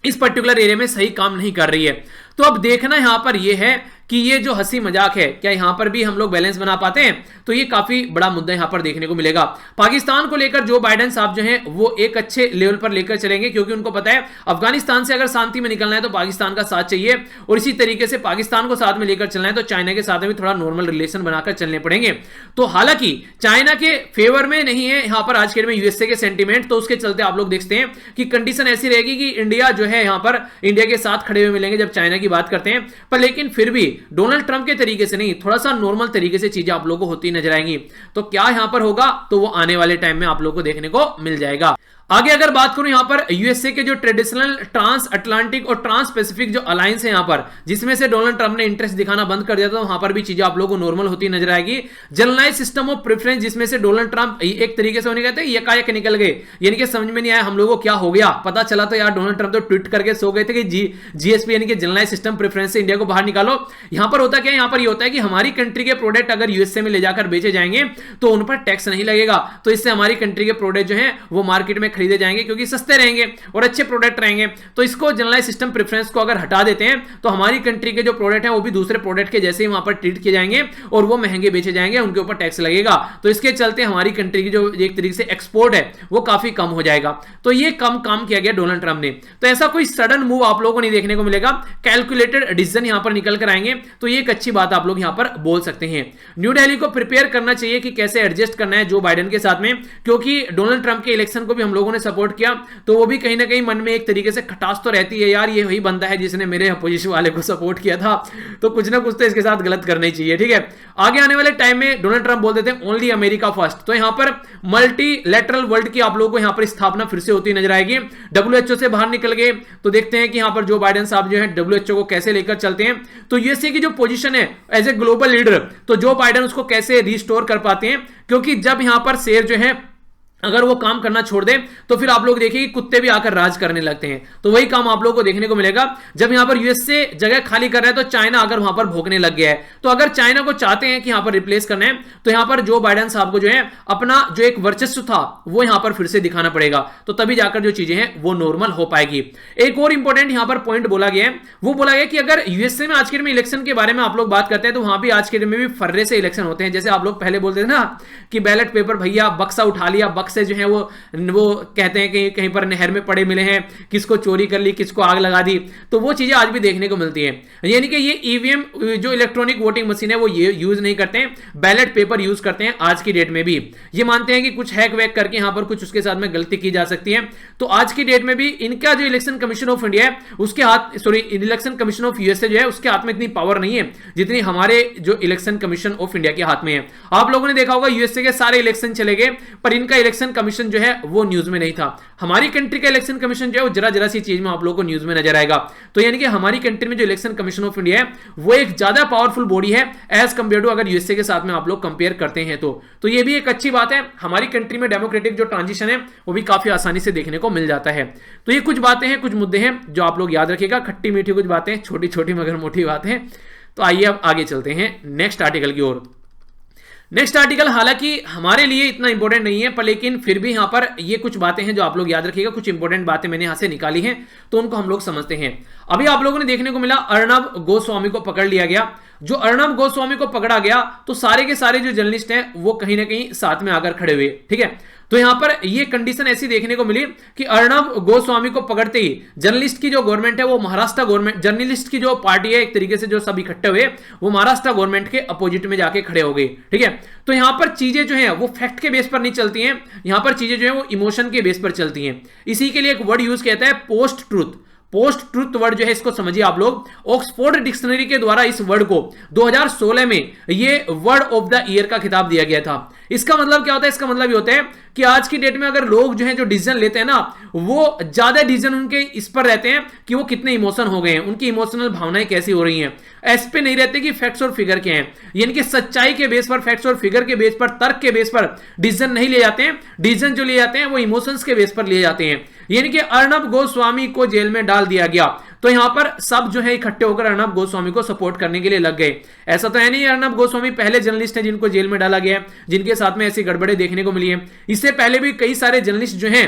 इस पर्टिकुलर एरिया में सही काम नहीं कर रही है। तो अब देखना यहां पर यह है कि ये जो हंसी मजाक है क्या यहां पर भी हम लोग बैलेंस बना पाते हैं, तो ये काफी बड़ा मुद्दा यहां पर देखने को मिलेगा। पाकिस्तान को लेकर जो बाइडेन साहब जो हैं वो एक अच्छे लेवल पर लेकर चलेंगे, क्योंकि उनको पता है अफगानिस्तान से अगर शांति में निकलना है तो पाकिस्तान का साथ चाहिए, और इसी तरीके से पाकिस्तान को साथ में लेकर चलना है तो चाइना के साथ में भी थोड़ा नॉर्मल रिलेशन बनाकर चलने पड़ेंगे। तो हालांकि चाइना के फेवर में नहीं है यहां पर आज के में यूएसए के सेंटीमेंट, तो उसके चलते आप लोग देखते हैं कि कंडीशन ऐसी रहेगी कि इंडिया जो है यहां पर इंडिया के साथ खड़े हुए मिलेंगे जब चाइना की बात करते हैं। पर लेकिन फिर भी डोनाल्ड ट्रंप के तरीके से नहीं, थोड़ा सा नॉर्मल तरीके से चीजें आप लोगों को होती नजर आएंगी। तो क्या यहां पर होगा तो वो आने वाले टाइम में आप लोगों को देखने को मिल जाएगा। आगे अगर बात करूं यहां पर यूएसए के जो ट्रेडिशनल ट्रांस अटलांटिक और ट्रांस पैसिफिक जो अलायंस है यहां पर, जिसमें से डोनाल्ड ट्रंप ने इंटरेस्ट दिखाना बंद कर दिया, तो वहां पर भी चीजें आप लोगों को नॉर्मल होती नजर आएगी। जनरलाइज सिस्टम ऑफ प्रेफरेंस, जिसमें से डोनाल्ड ट्रंप एक तरीके से उन्हें कहते हैं यकायक निकल गए, यानी कि समझ में नहीं आया हम लोगों को क्या हो गया। पता चला तो यार डोनाल्ड ट्रंप तो ट्वीट करके सो गए थे कि जीएसपी यानी कि जनरलाइज सिस्टम प्रेफरेंस से इंडिया को बाहर निकालो। यहां पर होता क्या है, यहां पर ये होता है कि हमारी कंट्री के प्रोडक्ट अगर यूएसए में ले जाकर बेचे जाएंगे तो उन पर टैक्स नहीं लगेगा, तो इससे हमारी कंट्री के प्रोडक्ट जो है वो मार्केट में खरीदे जाएंगे क्योंकि सस्ते रहेंगे और अच्छे प्रोडक्ट रहेंगे। तो इसको जनरलाइज सिस्टम प्रेफरेंस को अगर हटा देते हैं तो हमारी कंट्री के जो प्रोडक्ट हैं वो भी दूसरे प्रोडक्ट के जैसे ही वहां पर ट्रीट किए जाएंगे और वो महंगे बेचे जाएंगे, उनके ऊपर टैक्स लगेगा। तो इसके चलते हमारी कंट्री की जो एक तरीके से एक्सपोर्ट है वो काफी कम हो जाएगा। तो ये कम काम किया गया डोनाल्ड ट्रंप ने। तो ऐसा कोई सडन मूव आप लोगों को नहीं देखने को मिलेगा, कैलकुलेटेड डिसीजन यहां पर निकल कर आएंगे। तो ये एक अच्छी बात आप लोग यहां पर बोल सकते हैं। न्यू दिल्ली को प्रिपेयर करना चाहिए कि कैसे एडजस्ट करना है जो बाइडेन के साथ में, क्योंकि डोनाल्ड ट्रंप के इलेक्शन को भी हम लोगों ने सपोर्ट किया तो वो भी कहीं ना कहीं मन में एक तरीके से खटास तो रहती है, यार ये वही बंदा है जिसने मेरे अपोजिशन वाले को सपोर्ट किया था, तो कुछ ना कुछ तो इसके साथ गलत करना ही चाहिए। ठीक है, आगे आने वाले टाइम में डोनाल्ड ट्रंप बोल देते हैं ओनली अमेरिका फर्स्ट। तो यहां पर मल्टीलैटरल वर्ल्ड की आप लोगों को यहां पर स्थापना फिर से होती नजर आएगी। डब्ल्यूएचओ से बाहर निकल गए तो देखते हैं कि यहां पर जो बाइडेन साहब जो है डब्ल्यूएचओ को कैसे लेकर चलते हैं। तो यूएसए की जो पोजीशन है एज ए ग्लोबल लीडर, तो जो बाइडेन उसको कैसे रिस्टोर कर पाते हैं, क्योंकि जब यहां पर शेर जो है अगर वो काम करना छोड़ दे तो फिर आप लोग देखिए कि कुत्ते भी आकर राज करने लगते हैं। तो वही काम आप लोगों को देखने को मिलेगा। जब यहां पर यूएसए जगह खाली कर रहा है तो चाइना अगर वहां पर भोगने लग गया है, तो अगर चाइना को चाहते हैं कि यहां पर रिप्लेस करना है तो यहां पर जो बाइडेन साहब को जो है अपना जो एक वर्चस्व था वो यहां पर फिर से दिखाना पड़ेगा, तो तभी जाकर जो चीजें हैं वो नॉर्मल हो पाएगी। एक और इंपॉर्टेंट यहां पर पॉइंट बोला गया है, वो बोला गया कि अगर यूएसए में आज के दिन में इलेक्शन के बारे में आप लोग बात करते हैं तो वहां भी आज के दिन में भी फर्रे से इलेक्शन होते हैं। जैसे आप लोग पहले बोलते थे ना कि बैलेट पेपर भैया बक्सा उठा लिया, बक्से जो है वो कहते हैं कि कहीं पर नहर में पड़े मिले हैं, किसको चोरी कर ली, किसको आग लगा दी। तो वो चीजें आज भी देखने को मिलती है। यानी कि ये ईवीएम जो इलेक्ट्रॉनिक वोटिंग मशीन है वो ये यूज नहीं करते हैं, बैलेट पेपर यूज करते हैं आज की डेट में भी। ये मानते हैं कि कुछ हैक वैक करके यहां पर कुछ उसके साथ में गलती की जा सकती है। तो आज की डेट में भी इनका जो इलेक्शन कमीशन ऑफ इंडिया है उसके हाथ, sorry election commission of USA जो है उसके हाथ में इतनी पावर नहीं है जितनी हमारे जो इलेक्शन कमीशन ऑफ इंडिया के हाथ में है। आप लोगों ने देखा होगा यूएसए के सारे इलेक्शन चले गए पर इनका इलेक्शन कमीशन जो है वो न्यूज में नहीं था। हमारी कंट्री का इलेक्शन कमीशन जो है वो जरा जरा सी चीज में आप लोगों को न्यूज में नजर आएगा। तो यानी कि हमारी कंट्री में जो इलेक्शन कमीशन ऑफ इंडिया है वो एक ज्यादा पावरफुल बॉडी है एज कंपेयर टू अगर यूएसए के साथ में आप लोग कंपेयर करते हैं तो ये भी एक अच्छी बात है। हमारी कंट्री में डेमोक्रेटिक जो ट्रांजिशन है वो भी काफी आसानी से देखने को मिल जाता है। तो ये कुछ बातें हैं, कुछ मुद्दे हैं जो आप लोग याद रखिएगा, खट्टी मीठी कुछ बातें, छोटी छोटी मगर मोटी बातें। तो आइए अब आगे चलते हैं नेक्स्ट आर्टिकल की ओर। नेक्स्ट आर्टिकल हालांकि हमारे लिए इतना इंपॉर्टेंट नहीं है पर लेकिन फिर भी यहां पर ये कुछ बातें हैं जो आप लोग याद रखिएगा। कुछ इंपॉर्टेंट बातें मैंने यहां से निकाली हैं तो उनको हम लोग समझते हैं। अभी आप लोगों ने देखने को मिला अर्णब गोस्वामी को पकड़ लिया गया। जो अर्णब गोस्वामी को पकड़ा गया तो सारे के सारे जो जर्नलिस्ट हैं वो कहीं ना कहीं साथ में आकर खड़े हुए। ठीक है, तो यहां पर ये कंडीशन ऐसी देखने को मिली कि अर्णब गोस्वामी को पकड़ते ही जर्नलिस्ट की जो गवर्नमेंट है वो महाराष्ट्र गवर्नमेंट, जर्नलिस्ट की जो पार्टी है एक तरीके से जो सब इकट्ठे हुए वो महाराष्ट्र गवर्नमेंट के अपोजिट में जाके खड़े हो गए। ठीक है, तो यहां पर चीजें जो है वो फैक्ट के बेस पर नहीं चलती हैं, यहां पर चीजें जो है वो इमोशन के बेस पर चलती हैं। इसी के लिए एक वर्ड यूज कहता है post truth. Post truth word जो है इसको समझिए आप लोग। ऑक्सफोर्ड डिक्शनरी के द्वारा इस वर्ड को 2016 में ये वर्ड ऑफ द ईयर का खिताब दिया गया था। इसका मतलब क्या होता है? इसका मतलब ये होता है कि आज की डेट में अगर लोग जो है जो डिसीजन लेते हैं ना वो ज्यादा डिसीजन उनके इस पर रहते हैं कि वो कितने इमोशन हो गए हैं, उनकी इमोशनल भावनाएं कैसी हो रही हैं, इस पे नहीं रहते कि फैक्ट्स और फिगर क्या हैं। यानी कि सच्चाई के बेस पर, फैक्ट्स और फिगर के बेस पर, तर्क के बेस पर डिसीजन नहीं ले जाते हैं। डिसीजन जो लिए जाते हैं वो इमोशंस के बेस पर लिए जाते हैं। यानी कि अर्णब गोस्वामी को जेल में डाल दिया गया तो यहां पर सब जो है इकट्ठे होकर अर्णब गोस्वामी को सपोर्ट करने के लिए लग गए। ऐसा तो है नहीं अर्णब गोस्वामी पहले जर्नलिस्ट हैं जिनको जेल में डाला गया है, जिनके साथ में ऐसी गड़बड़े देखने को मिली है। इससे पहले भी कई सारे जर्नलिस्ट जो हैं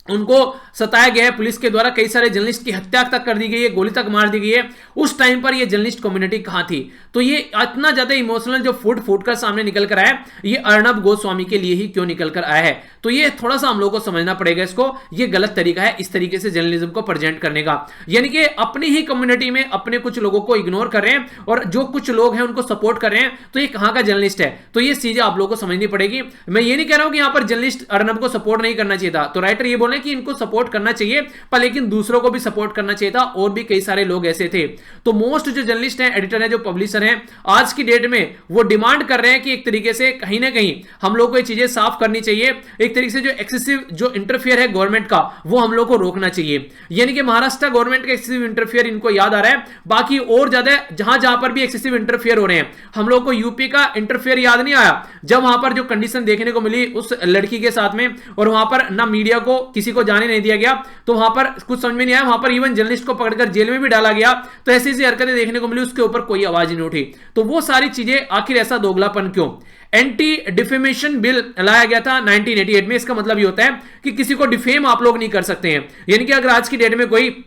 उनको सताया गया है पुलिस के द्वारा, कई सारे जर्नलिस्ट की हत्या तक कर दी गई है, गोली तक मार दी गई है। उस टाइम पर ये जर्नलिस्ट कम्युनिटी कहां थी? तो ये इतना ज्यादा इमोशनल जो फूट कर सामने निकल कर आया ये अर्णब गोस्वामी के लिए ही क्यों निकल कर आया है? तो ये थोड़ा सा हम लोग को समझना पड़ेगा इसको। ये गलत तरीका है इस तरीके से जर्नलिज्म को प्रेजेंट करने का। यानी कि अपनी ही कम्युनिटी में अपने कुछ लोगों को इग्नोर कर रहे हैं और जो कुछ लोग हैं उनको सपोर्ट कर रहे हैं, तो ये कहां का जर्नलिस्ट है? तो ये चीजें आप लोगों को समझनी पड़ेगी। मैं ये नहीं कह रहा हूं कि यहां पर जर्नलिस्ट अर्णब को सपोर्ट नहीं करना चाहिए था, तो राइटर ये बोले कि इनको सपोर्ट करना चाहिए पर लेकिन दूसरों को भी सपोर्ट करना चाहिए था, और भी कई सारे लोग ऐसे थे। तो मोस्ट जो जर्नलिस्ट हैं, एडिटर हैं, जो पब्लिशर हैं आज की डेट में वो डिमांड कर रहे हैं कि एक तरीके से कहीं ना कहीं हम लोग को ये चीजें साफ करनी चाहिए। एक तरीके से जो एक्सेसिव जो इंटरफेयर है गवर्नमेंट का वो हम लोग को रोकना चाहिए। यानी कि महाराष्ट्र गवर्नमेंट का एक्सेसिव इंटरफेयर इनको याद आ रहा है, बाकी और ज्यादा जहां जहां पर भी एक्सेसिव इंटरफेयर हो रहे हैं हम लोग को यूपी का इंटरफेयर याद नहीं आया जब वहां पर जो कंडीशन देखने को मिली उस लड़की के साथ में, और वहां पर ना मीडिया को किसी को जाने नहीं दिया गया, तो वहां पर कुछ समझ में नहीं आया। वहां पर इवन जर्नलिस्ट को पकड़कर जेल में भी डाला गया, तो ऐसी ऐसी हरकतें देखने को मिली, उसके ऊपर कोई आवाज नहीं उठी। तो वो सारी चीजें आखिर ऐसा दोगलापन क्यों? एंटी डिफेमेशन बिल लाया गया था 1988 में। इसका मतलब ये होता है कि किसी को डिफेम आप लोग नहीं कर सकते हैं। यानी कि अगर आज की डेट में कोई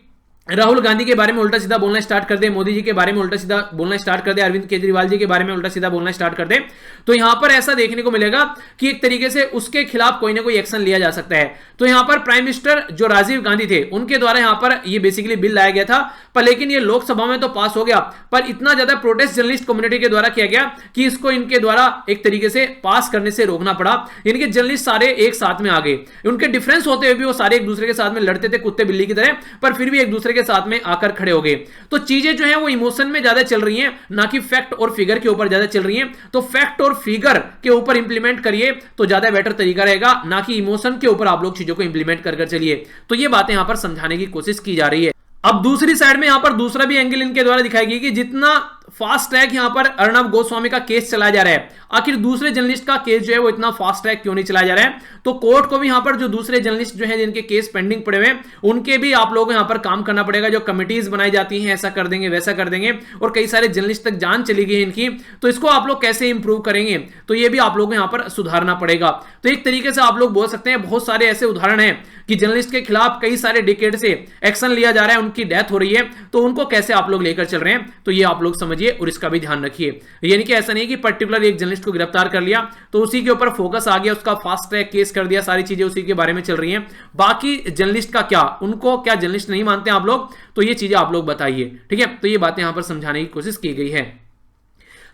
राहुल गांधी के बारे में उल्टा सीधा बोलना स्टार्ट कर दे, मोदी जी के बारे में उल्टा सीधा बोलना स्टार्ट कर दे, अरविंद केजरीवाल जी के बारे में उल्टा सीधा बोलना स्टार्ट कर दे, तो यहां पर ऐसा देखने को मिलेगा कि एक तरीके से उसके खिलाफ कोई ना कोई एक्शन लिया जा सकता है। तो यहां पर प्राइम मिनिस्टर जो राजीव गांधी थे उनके द्वारा यहां पर ये बेसिकली बिल लाया गया था, पर लेकिन ये लोकसभा में तो पास हो गया, पर इतना ज्यादा प्रोटेस्ट जर्नलिस्ट कम्युनिटी के द्वारा किया गया कि इसको इनके द्वारा एक तरीके से पास करने से रोकना पड़ा। यानी कि जर्नलिस्ट सारे एक साथ में आ गए, उनके डिफरेंस होते हुए भी वो सारे एक दूसरे के साथ में लड़ते थे कुत्ते बिल्ली की तरह, पर फिर भी एक दूसरे के साथ में आकर खड़े हो गए। तो चीजें जो है वो इमोशन में ज्यादा चल रही हैं, ना कि फैक्ट और फिगर के ऊपर ज्यादा चल रही हैं। तो फैक्ट और फिगर के ऊपर इंप्लीमेंट करिए तो ज्यादा बेटर तरीका रहेगा, ना कि इमोशन के ऊपर आप लोग चीजों को इंप्लीमेंट कर चलिए। तो ये बातें यहां पर समझाने की कोशिश की जा रही है। अब दूसरी साइड में यहां पर दूसरा भी एंगल इनके द्वारा दिखाई गई कि जितना फास्ट ट्रैक यहां पर अर्णव गोस्वामी का केस चलाया जा रहा है, आखिर दूसरे जर्नलिस्ट का केस जो है वो इतना फास्ट ट्रैक क्यों नहीं चलाया जा रहा है। तो कोर्ट को भी यहां पर जो दूसरे जर्नलिस्ट जो है जिनके केस पेंडिंग पड़े हुए उनके भी आप लोगों को यहां पर काम करना पड़ेगा। जो कमिटीज बनाई जाती हैं ऐसा कर देंगे वैसा कर देंगे, और कई सारे जर्नलिस्ट तक जान चली गई है इनकी, तो इसको आप लोग कैसे इंप्रूव करेंगे, तो ये भी आप लोगों को यहां पर सुधारना पड़ेगा। तो एक तरीके से आप लोग बोल सकते हैं बहुत सारे ऐसे उदाहरण हैं कि जर्नलिस्ट के खिलाफ कई सारे डिकेड से एक्शन लिया जा रहा है, उनकी डेथ हो रही है, तो उनको कैसे आप लोग लेकर चल रहे हैं, तो ये आप लोग समझिए और इसका भी ध्यान रखिए। यानी कि ऐसा नहीं कि पर्टिकुलर एक जर्नलिस्ट को गिरफ्तार कर लिया तो उसी के ऊपर फोकस आ गया, उसका फास्ट ट्रैक केस कर दिया, सारी चीजें उसी के बारे में चल रही हैं। बाकी जर्नलिस्ट का क्या, उनको क्या जर्नलिस्ट नहीं मानते आप लोग, तो ये चीजें आप लोग बताइए, ठीक है। तो ये बातें यहां पर समझाने की कोशिश की गई है।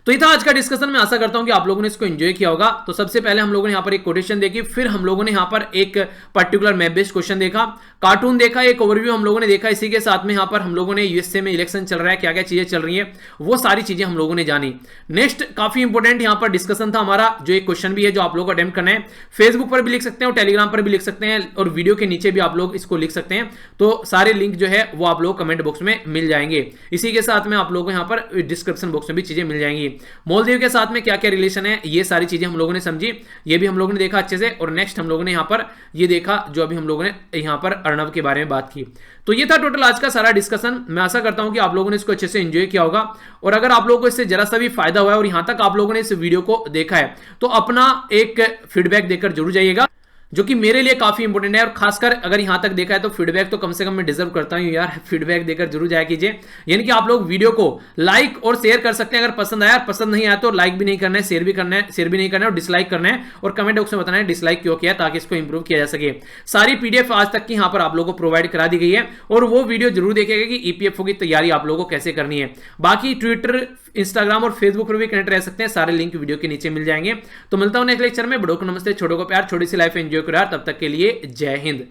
तो ये था आज का डिस्कशन। मैं आशा करता हूं कि आप लोगों ने इसको एंजॉय किया होगा। तो सबसे पहले हम लोगों ने यहां पर एक कोटेशन देखी, फिर हम लोगों ने यहां पर एक पर्टिकुलर मैप बेस्ड क्वेश्चन देखा, कार्टून देखा, एक ओवरव्यू हम लोगों ने देखा। इसी के साथ में यहां पर हम लोगों ने यूएसए में इलेक्शन चल रहा है, क्या क्या चीजें चल रही हैं, वो सारी चीजें हम लोगों ने जानी। नेक्स्ट काफी इंपॉर्टेंट यहां पर डिस्कशन था हमारा, जो एक क्वेश्चन भी है जो आप लोगों को अटेम्प्ट करना है। फेसबुक पर भी लिख सकते हैं और टेलीग्राम पर भी लिख सकते हैं, और वीडियो के नीचे भी आप लोग इसको लिख सकते हैं। तो सारे लिंक जो है वो आप लोग कमेंट बॉक्स में मिल जाएंगे। इसी के साथ में आप लोगों को यहां पर डिस्क्रिप्शन बॉक्स में भी चीजें मिल जाएंगी। मालदीव के साथ में क्या क्या रिलेशन है, ये सारी चीजें हम लोगों ने समझी, ये भी हम लोगों ने देखा अच्छे से। और नेक्स्ट हम लोगों ने यहां पर ये देखा जो अभी हम लोगों ने यहां पर अर्णव के बारे में बात की। तो ये था टोटल आज का सारा डिस्कशन। मैं आशा करता हूं कि आप लोगों ने इसको अच्छे से एंजॉय किया होगा, और अगर आप लोगों को इससे जरा सा भी फायदा हुआ है और यहां तक आप लोगों ने इस वीडियो को देखा है, तो अपना एक फीडबैक देकर जरूर जाइएगा, जो कि मेरे लिए काफी इंपॉर्टेंट है। और खासकर अगर यहां तक देखा है तो फीडबैक तो कम से कम मैं डिजर्व करता हूं यार, फीडबैक देकर जरूर जाया कीजिए। यानी कि आप लोग वीडियो को लाइक और शेयर कर सकते हैं अगर पसंद आया, पसंद नहीं आया तो लाइक भी नहीं करना है, शेयर भी करना है, शेयर भी नहीं करना है, और डिसलाइक करना है, और कमेंट बॉक्स में बताना है डिसलाइक क्यों किया, ताकि इसको इंप्रूव किया जा सके। सारी पीडीएफ आज तक की यहां पर आप लोगों को प्रोवाइड करा दी गई है, और वो वीडियो जरूर देखेगा कि ईपीएफओ की तैयारी आप लोगों को कैसे करनी है। बाकी ट्विटर, इंस्टाग्राम और फेसबुक पर भी कनेक्ट रह सकते हैं, सारे लिंक वीडियो के नीचे मिल जाएंगे। तो मिलता हूं नेक्स्ट लेक्चर में। बड़ों को नमस्ते, छोटों को प्यार, छोटी सी लाइफ एंजॉय करो यार। तब तक के लिए जय हिंद।